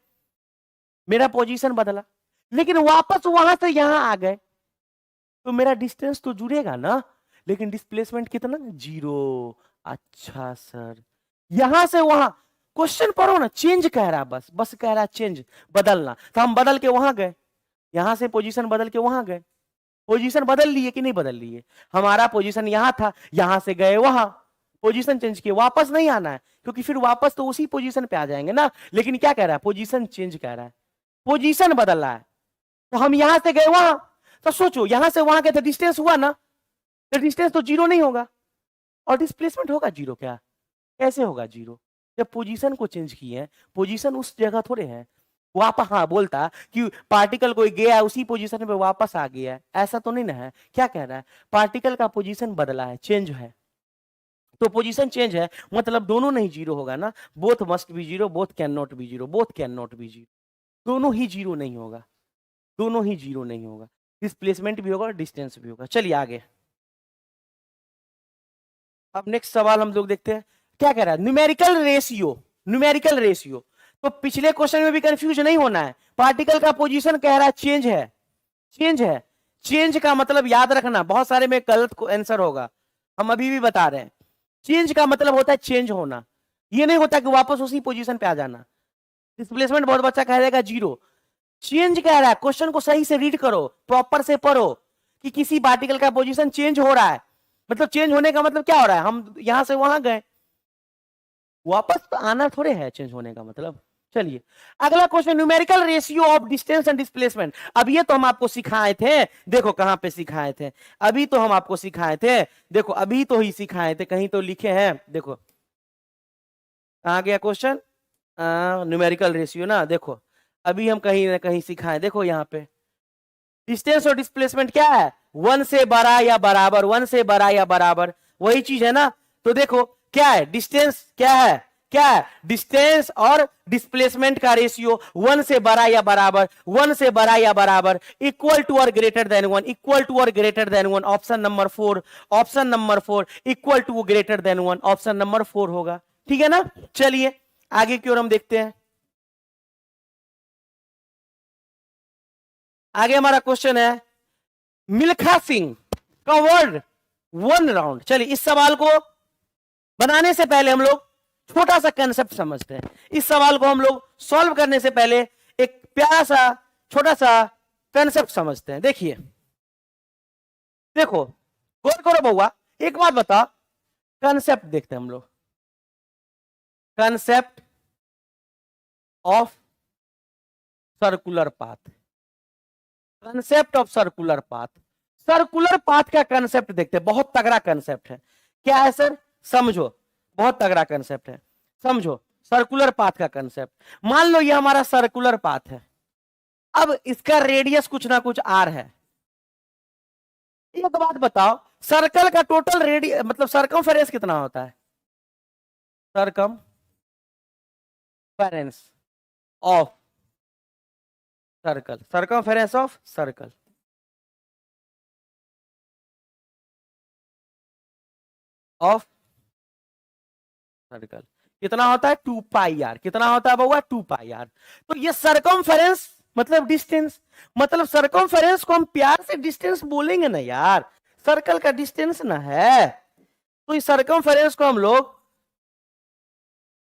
मेरा पोजीशन बदला, लेकिन वापस वहां से यहां आ गए, तो मेरा डिस्टेंस तो जुड़ेगा ना, लेकिन डिस्प्लेसमेंट कितना, जीरो। अच्छा सर, यहां से वहां, क्वेश्चन पढ़ो ना, चेंज कह रहा, बस बस कह रहा चेंज, बदलना, तो हम बदल के वहां गए, यहां से पोजीशन बदल के वहां गए, पोजीशन बदल लिए कि नहीं बदल लिए, हमारा पोजीशन यहां था, यहां से गए वहां, पोजीशन चेंज किए, वापस नहीं आना है, क्योंकि फिर वापस तो उसी पोजीशन पे आ जाएंगे ना। लेकिन क्या कह रहा है, पोजीशन चेंज कह रहा है, पोजीशन बदल रहा है, तो हम यहां से गए वहां, तो सोचो यहां से वहां गए तो डिस्टेंस हुआ ना, तो डिस्टेंस तो जीरो नहीं होगा, और डिस्प्लेसमेंट होगा जीरो क्या, कैसे होगा जीरो, जब पोजीशन को चेंज किए हैं, पोजीशन उस जगह थोड़े है, वापस, हाँ बोलता कि पार्टिकल कोई गया उसी पोजीशन पे वापस आ गया है, ऐसा तो नहीं ना है। क्या कह रहा है, पार्टिकल का पोजीशन बदला है, चेंज है, तो पोजीशन चेंज है, मतलब दोनों नहीं जीरो होगा ना, both must be zero, both can not be zero, both can not be zero, दोनों ही जीरो नहीं होगा, दोनों ही जीरो नहीं होगा, डिस्प्लेसमेंट भी होगा और डिस्टेंस भी होगा। चलिए आगे, अब नेक्स्ट सवाल हम लोग देखते हैं, क्या कह रहा है, न्यूमेरिकल रेशियो, न्यूमेरिकल रेशियो। तो पिछले क्वेश्चन में भी कंफ्यूज नहीं होना है, पार्टिकल का पोजीशन कह रहा है चेंज है, चेंज है। चेंज का मतलब याद रखना, बहुत सारे में गलत आंसर होगा, हम अभी भी बता रहे हैं। चेंज का मतलब होता है चेंज होना, ये नहीं होता कि वापस उसी पोजीशन पे आ जाना। डिस्प्लेसमेंट बहुत बच्चा कह देगा जीरो, चेंज कह रहा है। क्वेश्चन को सही से रीड करो, प्रॉपर से पढ़ो कि किसी पार्टिकल का पोजीशन चेंज हो रहा है, मतलब चेंज होने का मतलब क्या हो रहा है, हम यहां से वहां गए, वापस तो आना थोड़े है चेंज होने का मतलब। चलिए अगला question, numerical ratio of distance and displacement. अब ये तो हम आपको सिखाए थे, देखो कहां पे सिखाए थे, अभी तो हम आपको सिखाए थे, देखो अभी तो ही सिखाए थे, कहीं तो लिखे हैं, देखो कहां गया क्वेश्चन, न्यूमेरिकल रेशियो ना, देखो अभी हम कहीं ना कहीं सिखाए, देखो यहाँ पे डिस्टेंस और डिस्प्लेसमेंट क्या है, 1 से बड़ा या बराबर, 1 से बड़ा या बराबर, वही चीज है ना। तो देखो क्या है, डिस्टेंस क्या है, क्या है, डिस्टेंस और डिस्प्लेसमेंट का रेशियो 1 से बड़ा या बराबर, 1 से बड़ा या बराबर, इक्वल टू और ग्रेटर देन 1, इक्वल टू और greater than 1, option number 4, option number 4 equal to greater than 1, option number 4 होगा, ठीक है ना। चलिए आगे की ओर हम देखते हैं। आगे हमारा क्वेश्चन है, मिल्खा सिंह कवर्ड 1 राउंड। चलिए इस सवाल को बनाने से पहले हम लोग छोटा सा कंसेप्ट समझते हैं, इस सवाल को हम लोग सॉल्व करने से पहले एक प्यारा सा छोटा सा कंसेप्ट समझते हैं। देखिए देखो गौर करो बउआ, एक बात बताओ, कंसेप्ट देखते हैं हम लोग, concept of circular path, concept of circular path, circular path का कंसेप्ट देखते हैं, बहुत तगड़ा कंसेप्ट है। क्या है सर, समझो, बहुत तगड़ा कंसेप्ट है, समझो सर्कुलर पाथ का कंसेप्ट। मान लो ये हमारा सर्कुलर पाथ है, अब इसका रेडियस कुछ ना कुछ आर है। एक बात बताओ, सर्कल का टोटल रेडियस मतलब सरकमफेरेंस कितना होता है, circumference of circle, circumference of circle, of circle कितना होता है, 2 पाई आर, कितना होता है बउआ, 2 पाई आर। तो ये सरकमफेरेंस मतलब डिस्टेंस, मतलब सरकमफेरेंस को हम प्यार से डिस्टेंस बोलेंगे ना यार, सर्कल का डिस्टेंस ना है, तो इस सरकमफेरेंस को हम लोग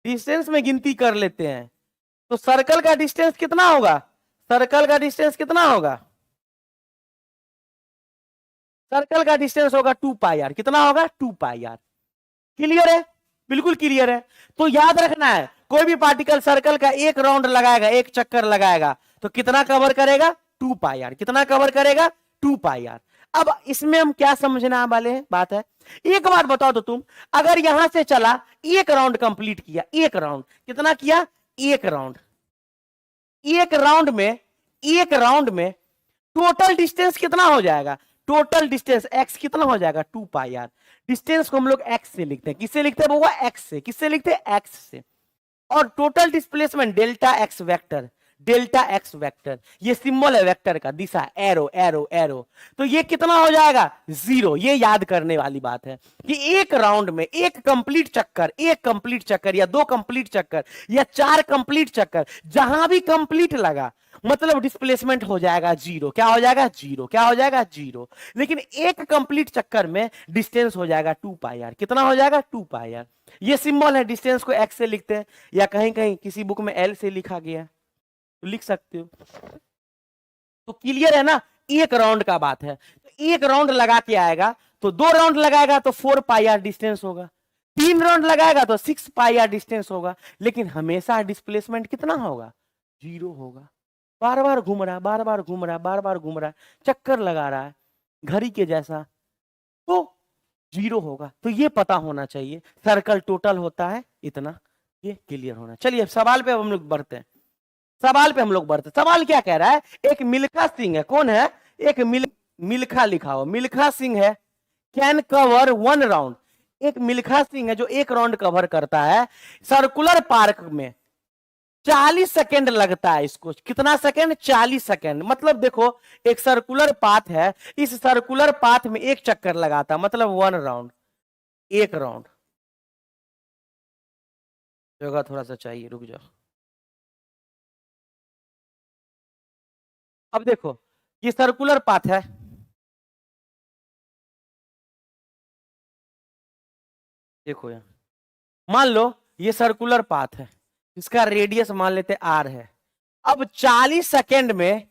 डिस्टेंस में गिनती कर लेते हैं। तो सर्कल का डिस्टेंस कितना होगा, सर्कल का डिस्टेंस कितना होगा, सर्कल का डिस्टेंस होगा 2 पाई आर, कितना होगा 2 पाई आर। क्लियर है, बिल्कुल क्लियर है। तो याद रखना है, कोई भी पार्टिकल सर्कल का एक राउंड लगाएगा, एक चक्कर लगाएगा, तो कितना कवर करेगा, 2 पाई आर, कितना कवर करेगा, 2 पाई आर। अब इसमें हम क्या समझना वाले हैं, बात है, एक बात बताओ तो तुम, अगर यहां से चला, एक राउंड कंप्लीट किया, एक राउंड कितना किया, एक राउंड, एक राउंड में, एक राउंड में टोटल डिस्टेंस कितना हो जाएगा, टोटल डिस्टेंस एक्स कितना हो जाएगा, 2 पाई आर। डिस्टेंस को हम लोग एक्स से लिखते हैं, किससे लिखते हैं वो, एक्स से, किससे लिखते हैं, एक्स से। और total displacement delta x vector, delta x vector, ये सिंबल है वेक्टर का, दिशा, एरो एरो एरो, तो ये कितना हो जाएगा, 0। ये याद करने वाली बात है कि एक राउंड में एक कंप्लीट चक्कर, एक कंप्लीट चक्कर या 2 कंप्लीट चक्कर या 4 कंप्लीट चक्कर, जहां भी कंप्लीट लगा मतलब डिस्प्लेसमेंट हो जाएगा 0, क्या हो जाएगा 0, क्या हो जाएगा 0। लेकिन एक कंप्लीट चक्कर में डिस्टेंस हो जाएगा 2 पाई आर, कितना हो जाएगा 2 पाई आर। ये सिंबल है, डिस्टेंस को एक्स से लिखते हैं, या कहीं कहीं किसी बुक में एल से लिखा गया तो लिख सकते हो। तो क्लियर है ना, एक राउंड का बात है, तो एक राउंड लगा के आएगा, तो 2 राउंड लगाएगा तो 4 पाई आर डिस्टेंस होगा, 3 राउंड लगाएगा तो 6 पाई आर डिस्टेंस होगा। लेकिन हमेशा डिस्प्लेसमेंट कितना होगा, 0 होगा। बार बार घूम रहा है, बार बार घूम रहा है, बार बार घूम रहा है, चक्कर लगा रहा है घड़ी के जैसा, तो 0 होगा। तो ये पता होना चाहिए, सर्कल टोटल होता है इतना, ये क्लियर होना। चलिए सवाल पे हम लोग बढ़ते हैं, सवाल पे हम लोग बढ़ते हैं। सवाल क्या कह रहा है, एक मिल्खा सिंह है, कौन है, एक मिल्खा लिखा हो, मिल्खा सिंह है, कैन कवर 1 राउंड, एक मिल्खा सिंह है जो एक राउंड कवर करता है सर्कुलर पार्क में, 40 सेकेंड लगता है इसको, कितना सेकेंड, 40 सेकेंड। मतलब देखो एक सर्कुलर पाथ है, इस सर्कुलर पाथ में एक चक्कर लगाता मतलब 1 राउंड, एक राउंड, जगह थोड़ा सा चाहिए, रुक जाओ। अब देखो ये सर्कुलर पाथ है, देखो यहाँ मान लो ये सर्कुलर पाथ है, इसका रेडियस मान लेते आर है। अब 40 सेकेंड में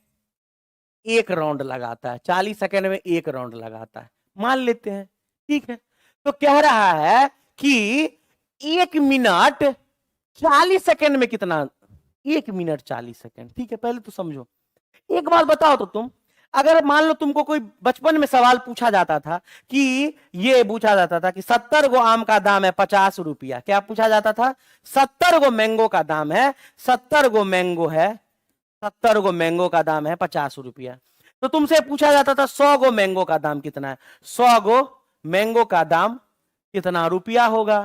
एक राउंड लगाता है, 40 सेकेंड में एक राउंड लगाता है, मान लेते हैं, ठीक है। तो कह रहा है कि 1 मिनट 40 सेकेंड में कितना, 1 मिनट 40 सेकेंड, ठीक है। पहले तो समझो, एक बात बताओ तो तुम, अगर मान लो तुमको कोई बचपन में सवाल पूछा जाता था कि ये पूछा जाता था कि 70 गो आम का दाम है 50 रुपया, क्या पूछा जाता था? 70 गो मैंगो का दाम है, 70 गो मैंगो है, 70 गो मैंगो का दाम है 50 रुपया। तो तुमसे पूछा जाता था 100 गो मैंगो का दाम कितना है, 100 गो मैंगो का दाम कितना रुपया होगा।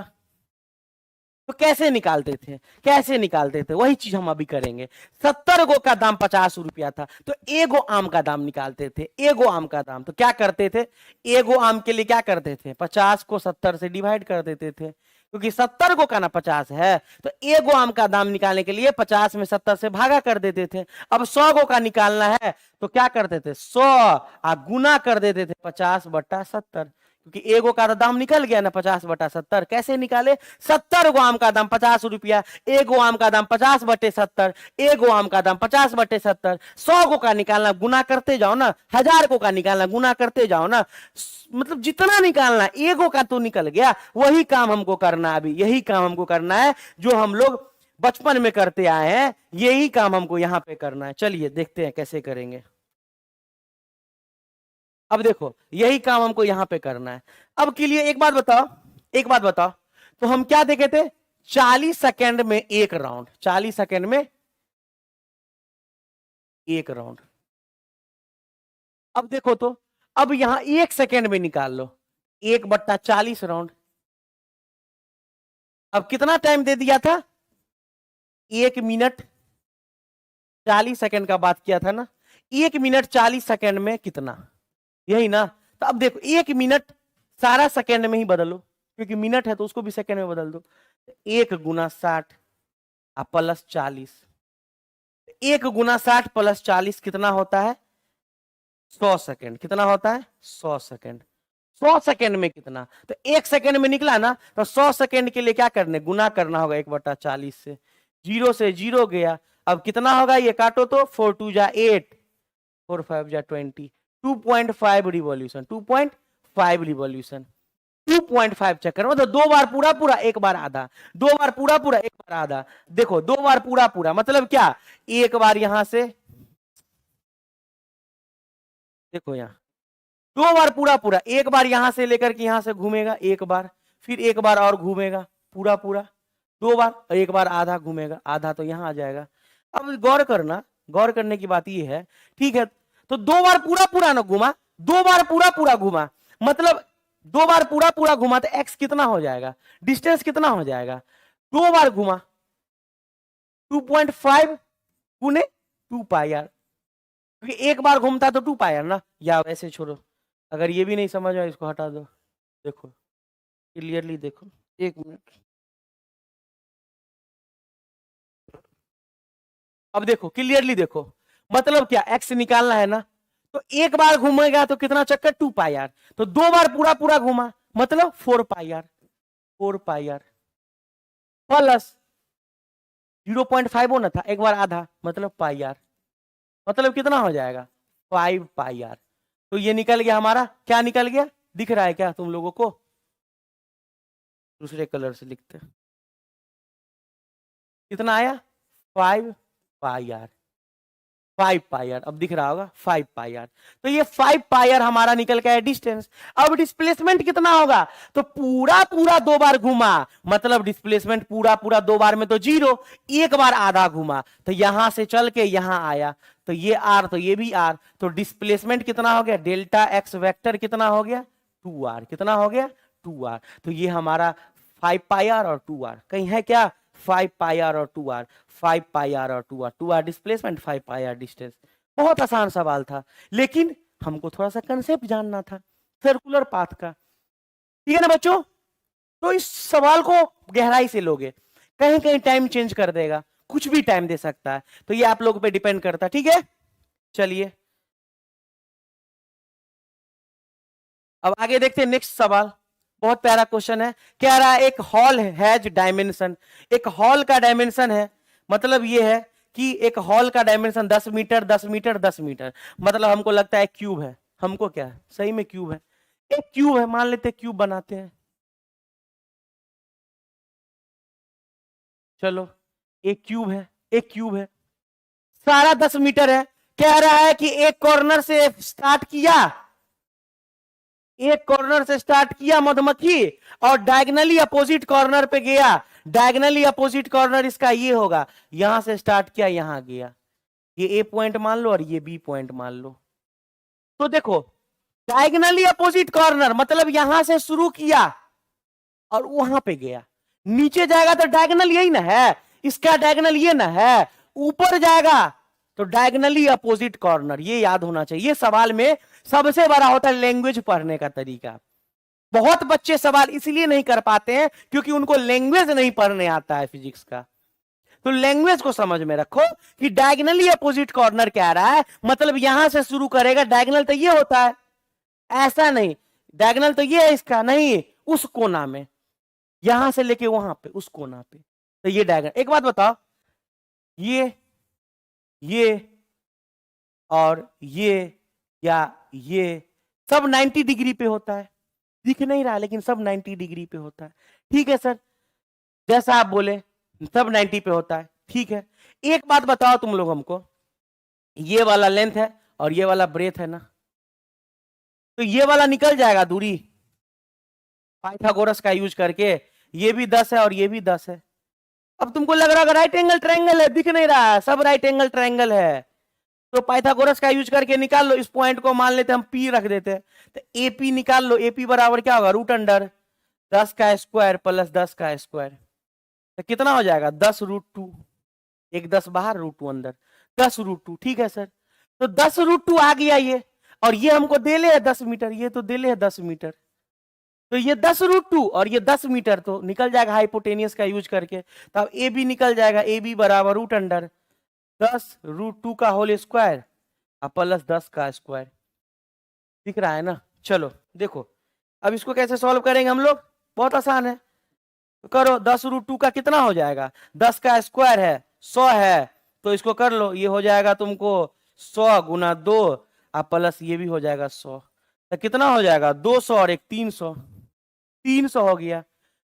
तो कैसे निकालते थे, कैसे निकालते थे, वही चीज हम अभी करेंगे। 70 गो का दाम 50 रुपया था, तो एगो आम का दाम निकालते थे, एगो आम का दाम। तो क्या करते थे, एगो आम के लिए क्या करते थे, 50 को 70 से डिवाइड कर देते थे, क्योंकि 70 गो का ना 50 है, तो एगो आम का दाम निकालने के लिए 50 में 70 से भागा कर देते थे। अब 100 गो का निकालना है तो क्या करते थे, 100 गुना कर देते थे 50/70, क्योंकि एगो का दाम निकल गया ना 50/70। कैसे निकाले, 70 गो आम का दाम 50 रुपया, एगो आम का दाम 50/70, एगो आम का दाम 50/70। 100 गो का निकालना, गुना करते जाओ ना, 1000 गो का निकालना, गुना करते जाओ ना, मतलब जितना निकालना, एगो का तो निकल गया। वही काम हमको करना है अभी, यही काम हमको करना है जो हम लोग बचपन में करते आए हैं, यही काम हमको यहां पे करना है। चलिए देखते हैं कैसे करेंगे। अब देखो यही काम हमको यहां पे करना है। अब के लिए एक बात बताओ, एक बात बताओ, तो हम क्या देखे थे, 40 सेकेंड में एक राउंड, 40 सेकेंड में एक राउंड। अब देखो तो, अब यहां 1 सेकेंड में निकाल लो, 1/40 राउंड। अब कितना टाइम दे दिया था, 1 मिनट 40 सेकेंड का बात किया था ना, 1 मिनट 40 सेकेंड में कितना, यही ना। तो अब देखो 1 मिनट सारा सेकेंड में ही बदलो, क्योंकि मिनट है तो उसको भी सेकेंड में बदल दो। 1 × 60 प्लस 40, 1 × 60 प्लस 40 कितना होता है, 100 सेकेंड। कितना होता है, 100 सेकेंड। 100 सेकेंड में कितना, तो 1 सेकेंड में निकला ना, तो 100 सेकेंड के लिए क्या करने, गुना करना होगा 1/40 से, 0 से 0 गया। अब कितना होगा, ये काटो तो, 4 × 2 = 8, 4 × 5 = 20, 2.5 रिवॉल्यूशन, 2.5 रिवॉल्यूशन, 2.5 चक्कर, मतलब 2 बार पूरा पूरा, 1 बार आधा, 2 बार पूरा पूरा, 1 बार आधा। देखो 2 बार पूरा पूरा मतलब क्या, 1 बार यहां से, देखो यहां 2 बार पूरा पूरा, 1 बार यहां से लेकर के यहां से घूमेगा 1 बार, फिर 1 बार और घूमेगा पूरा पूरा 2 बार, 1 बार आधा घूमेगा, आधा तो यहां आ जाएगा। अब गौर करना, गौर करने की बात यह है, ठीक है। तो 2 बार पूरा पूरा ना घुमा, 2 बार पूरा पूरा घुमा, मतलब 2 बार पूरा पूरा घुमा तो एक्स कितना हो जाएगा, डिस्टेंस कितना हो जाएगा, 2 बार घुमा 2.5 गुने 2πr, क्योंकि 1 बार घूमता तो 2πr ना, या वैसे छोड़ो, अगर ये भी नहीं समझ में इसको हटा दो। देखो क्लियरली देखो, 1 मिनट। अब देखो क्लियरली देखो, मतलब क्या, एक्स निकालना है ना, तो 1 बार घूमेगा तो कितना चक्कर, 2πr, तो 2 बार पूरा पूरा घूमा मतलब 4πr, 4πr प्लस 0.5 होना था, 1 बार आधा मतलब πr, मतलब कितना हो जाएगा, 5πr। तो ये निकल गया हमारा, क्या निकल गया, दिख रहा है क्या तुम लोगों को, दूसरे कलर से लिखते हैं, कितना आया, 5πr, 5πr, अब दिख रहा होगा 5πr। तो ये 5πr हमारा निकल गया है डिस्टेंस। अब डिस्प्लेसमेंट कितना होगा, तो पूरा पूरा 2 बार घूमा, मतलब डिस्प्लेसमेंट पूरा पूरा 2 बार में तो 0, 1 बार आधा घूमा, तो यहां से चल के यहां आया, तो ये r, तो ये भी r, तो डिस्प्लेसमेंट कितना हो गया, डेल्टा एक्स वेक्टर कितना हो गया, 2r, कितना हो गया, 2r। तो ये हमारा 5πr और 2r, कहीं है क्या, 5πr और 2r, 5πr और 2r, 2r displacement, 5πr distance. बहुत आसान सवाल था, लेकिन हमको थोड़ा सा कंसेप्ट जानना था सर्कुलर पाथ का, ठीक है ना बच्चों। तो इस सवाल को गहराई से लोगे, कहीं कहीं टाइम चेंज कर देगा, कुछ भी टाइम दे सकता है, तो ये आप लोगों पे डिपेंड करता है, ठीक है। चलिए अब आगे देखते हैं नेक्स्ट सवाल। बहुत प्यारा क्वेश्चन है, कह रहा है एक हॉल हैज डायमेंशन। एक हॉल का डायमेंशन है, मतलब ये है कि एक हॉल का डायमेंशन 10 मीटर 10 मीटर 10 मीटर, मतलब हमको लगता है क्यूब है। हमको क्या है, सही में क्यूब है, एक क्यूब है, मान लेते क्यूब बनाते हैं। चलो एक क्यूब है, एक क्यूब है, सारा 10 मीटर है। कह रहा है कि एक कॉर्नर से स्टार्ट किया, एक कॉर्नर से स्टार्ट किया मधुमक्खी, और डायगनली अपोजिट कॉर्नर पे गया। डायगनली अपोजिट कॉर्नर इसका ये होगा, यहां से स्टार्ट किया यहां गया, ये ए पॉइंट मान लो और ये बी पॉइंट मान लो। तो देखो डायगनली अपोजिट कॉर्नर मतलब यहां से शुरू किया और वहां पे गया, नीचे जाएगा तो डायगनल यही ना है, इसका डायगनल ये ना है, ऊपर जाएगा तो डायगनली अपोजिट कॉर्नर। ये याद होना चाहिए, सवाल में सबसे बड़ा होता है लैंग्वेज पढ़ने का तरीका। बहुत बच्चे सवाल इसलिए नहीं कर पाते हैं क्योंकि उनको लैंग्वेज नहीं पढ़ने आता है फिजिक्स का। तो लैंग्वेज को समझ में रखो कि डायगनली अपोजिट कॉर्नर क्या रहा है, मतलब यहां से शुरू करेगा, डायगनल तो ये होता है, ऐसा नहीं डायगनल तो ये है इसका, नहीं उस कोना में, यहां से लेके वहां पे उस कोना पे, तो ये डायगनल। एक बात बताओ, ये और या ये सब 90 डिग्री पे होता है, दिख नहीं रहा लेकिन सब 90 डिग्री पे होता है, ठीक है सर, जैसा आप बोले सब 90 पे होता है, ठीक है। एक बात बताओ तुम लोग हमको, ये वाला लेंथ है और ये वाला ब्रेथ है ना, तो ये वाला निकल जाएगा दूरी पाइथागोरस का यूज करके, ये भी 10 है और ये भी 10 है। अब तुमको लग रहा है राइट एंगल ट्रायंगल है, दिख नहीं रहा है, सब राइट एंगल ट्रायंगल है, तो पाइथागोरस का यूज करके निकाल लो। इस पॉइंट को मान लेते हम पी रख देते हैं, तो एपी निकाल लो। एपी बराबर क्या होगा, रूट अंडर 10 का स्क्वायर प्लस 10 का स्क्वायर, तो कितना हो जाएगा 10√2, एक 10 बाहर √2 अंदर, 10√2, ठीक है सर। तो 10√2 आ गया ये, और ये हमको दे ले है 10 मीटर, ये तो दे ले है 10 मीटर, तो ये 10√2 और ये 10 मीटर तो निकल जाएगा हाइपोटेनियस का यूज करके, तो अब ए बी निकल जाएगा, ए बी बराबर रूट अंडर 10√2 का होल स्क्वायर और प्लस 10 का स्क्वायर, दिख रहा है ना। चलो देखो अब इसको कैसे सॉल्व करेंगे हम लोग, बहुत आसान है, तो करो 10√2 का कितना हो जाएगा, 10 का स्क्वायर है 100 है, तो इसको कर लो, ये हो जाएगा तुमको 100 गुना 2 और प्लस ये भी हो जाएगा 100, तो कितना हो जाएगा 200 और एक 300, 300 हो गया।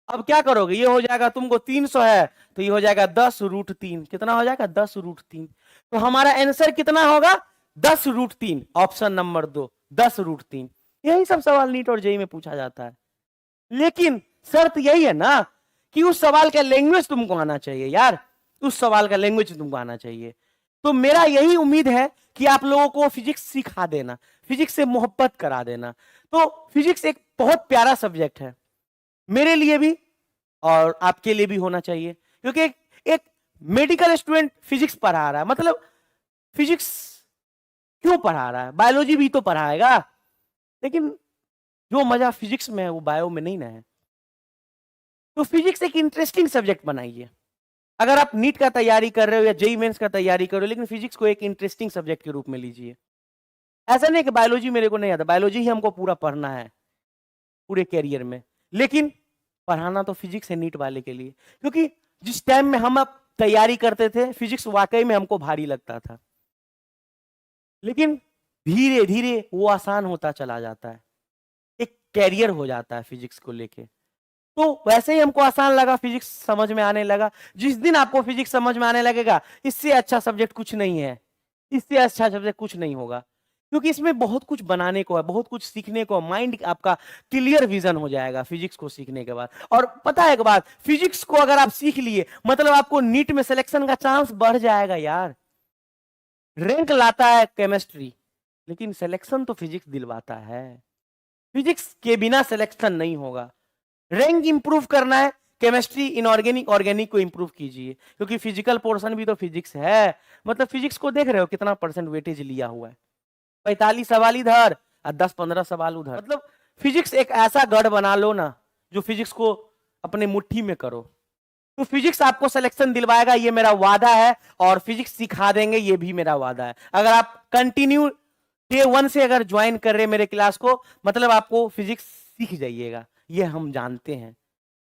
अब क्या करोगे, ये हो जाएगा तुमको 300 है तो ये हो जाएगा 10√3, कितना हो जाएगा 10√3, तो हमारा आंसर कितना होगा 10√3, ऑप्शन नंबर 2 10√3। यही सब सवाल नीट और जेईई में पूछा जाता है, लेकिन शर्त यही है ना कि उस सवाल का लैंग्वेज तुमको आना चाहिए यार, उस सवाल का लैंग्वेज तुमको आना चाहिए। तो मेरा यही उम्मीद है कि आप लोगों को फिजिक्स सिखा देना, फिजिक्स से मोहब्बत करा देना। तो फिजिक्स एक बहुत प्यारा सब्जेक्ट है मेरे लिए भी और आपके लिए भी होना चाहिए, क्योंकि एक मेडिकल स्टूडेंट फिजिक्स पढ़ा रहा है, मतलब फिजिक्स क्यों पढ़ा रहा है, बायोलॉजी भी तो पढ़ाएगा, लेकिन जो मजा फिजिक्स में है वो बायो में नहीं ना है। तो फिजिक्स एक इंटरेस्टिंग सब्जेक्ट बनाइए, अगर आप नीट का तैयारी कर रहे हो या जेईई मेंस का तैयारी कर रहे हो, लेकिन फिजिक्स को एक इंटरेस्टिंग सब्जेक्ट के रूप में लीजिए। ऐसा नहीं कि बायोलॉजी मेरे को नहीं आता, बायोलॉजी ही हमको पूरा पढ़ना है पूरे कैरियर में, लेकिन पढ़ाना तो फिजिक्स है नीट वाले के लिए, क्योंकि जिस टाइम में हम अब तैयारी करते थे फिजिक्स वाकई में हमको भारी लगता था, लेकिन धीरे धीरे वो आसान होता चला जाता है, एक कैरियर हो जाता है फिजिक्स को लेके। तो वैसे ही हमको आसान लगा, फिजिक्स समझ में आने लगा। जिस दिन आपको फिजिक्स समझ में आने लगेगा, इससे अच्छा सब्जेक्ट कुछ नहीं है, इससे अच्छा सब्जेक्ट कुछ नहीं होगा, क्योंकि इसमें बहुत कुछ बनाने को है, बहुत कुछ सीखने को, माइंड आपका क्लियर विजन हो जाएगा फिजिक्स को सीखने के बाद। और पता है एक बात, फिजिक्स को अगर आप सीख लिए मतलब आपको नीट में सिलेक्शन का चांस बढ़ जाएगा यार। रैंक लाता है केमिस्ट्री, लेकिन सिलेक्शन तो फिजिक्स दिलवाता है, फिजिक्स के बिना सिलेक्शन नहीं होगा। रैंक इंप्रूव करना है, केमिस्ट्री इनऑर्गेनिक ऑर्गेनिक को इंप्रूव कीजिए, क्योंकि फिजिकल पोर्शन भी तो फिजिक्स है। मतलब फिजिक्स को देख रहे हो कितना परसेंट वेटेज लिया हुआ है, 45 सवाल इधर और 10-15 सवाल उधर। मतलब फिजिक्स एक ऐसा गढ़ बना लो ना, जो फिजिक्स को अपने मुट्ठी में करो, तो फिजिक्स आपको सिलेक्शन दिलवाएगा, ये मेरा वादा है, और फिजिक्स सिखा देंगे, ये भी मेरा वादा है। अगर आप कंटिन्यू डे 1 से अगर ज्वाइन कर रहे मेरे क्लास को, मतलब आपको फिजिक्स सीख जाइएगा, ये हम जानते हैं।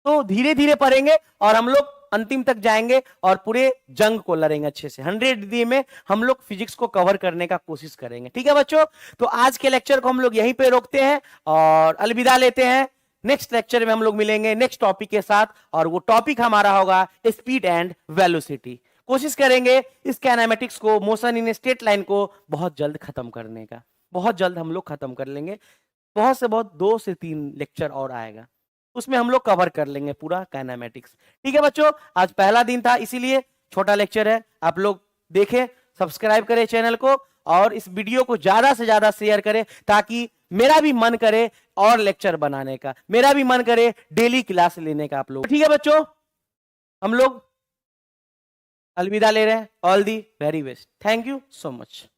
तो धीरे धीरे पढ़ेंगे और हम लोग अंतिम तक जाएंगे और पूरे जंग को लड़ेंगे अच्छे से। 100 डे में हम लोग फिजिक्स को कवर करने का कोशिश करेंगे। ठीक है बच्चों, तो आज के लेक्चर को हम लोग यहीं पे रोकते हैं और अलविदा लेते हैं। नेक्स्ट लेक्चर में हम लोग मिलेंगे नेक्स्ट टॉपिक के साथ, और वो टॉपिक हमारा होगा स्पीड एंड वेलोसिटी। कोशिश करेंगे इस काइनेमेटिक्स को, मोशन इन स्ट्रेट लाइन को बहुत जल्द खत्म करने का। बहुत जल्द हम लोग खत्म कर लेंगे, बहुत से बहुत 2 से 3 लेक्चर और आएगा, उसमें हम लोग कवर कर लेंगे पूरा काइनेमेटिक्स। ठीक है बच्चों, आज पहला दिन था इसीलिए छोटा लेक्चर है, आप लोग देखें, सब्सक्राइब करें चैनल को और इस वीडियो को ज्यादा से ज्यादा शेयर करें, ताकि मेरा भी मन करे और लेक्चर बनाने का, मेरा भी मन करे डेली क्लास लेने का आप लोग। ठीक है बच्चों, हम लोग अलविदा ले रहे हैं। All the very best, thank you so much.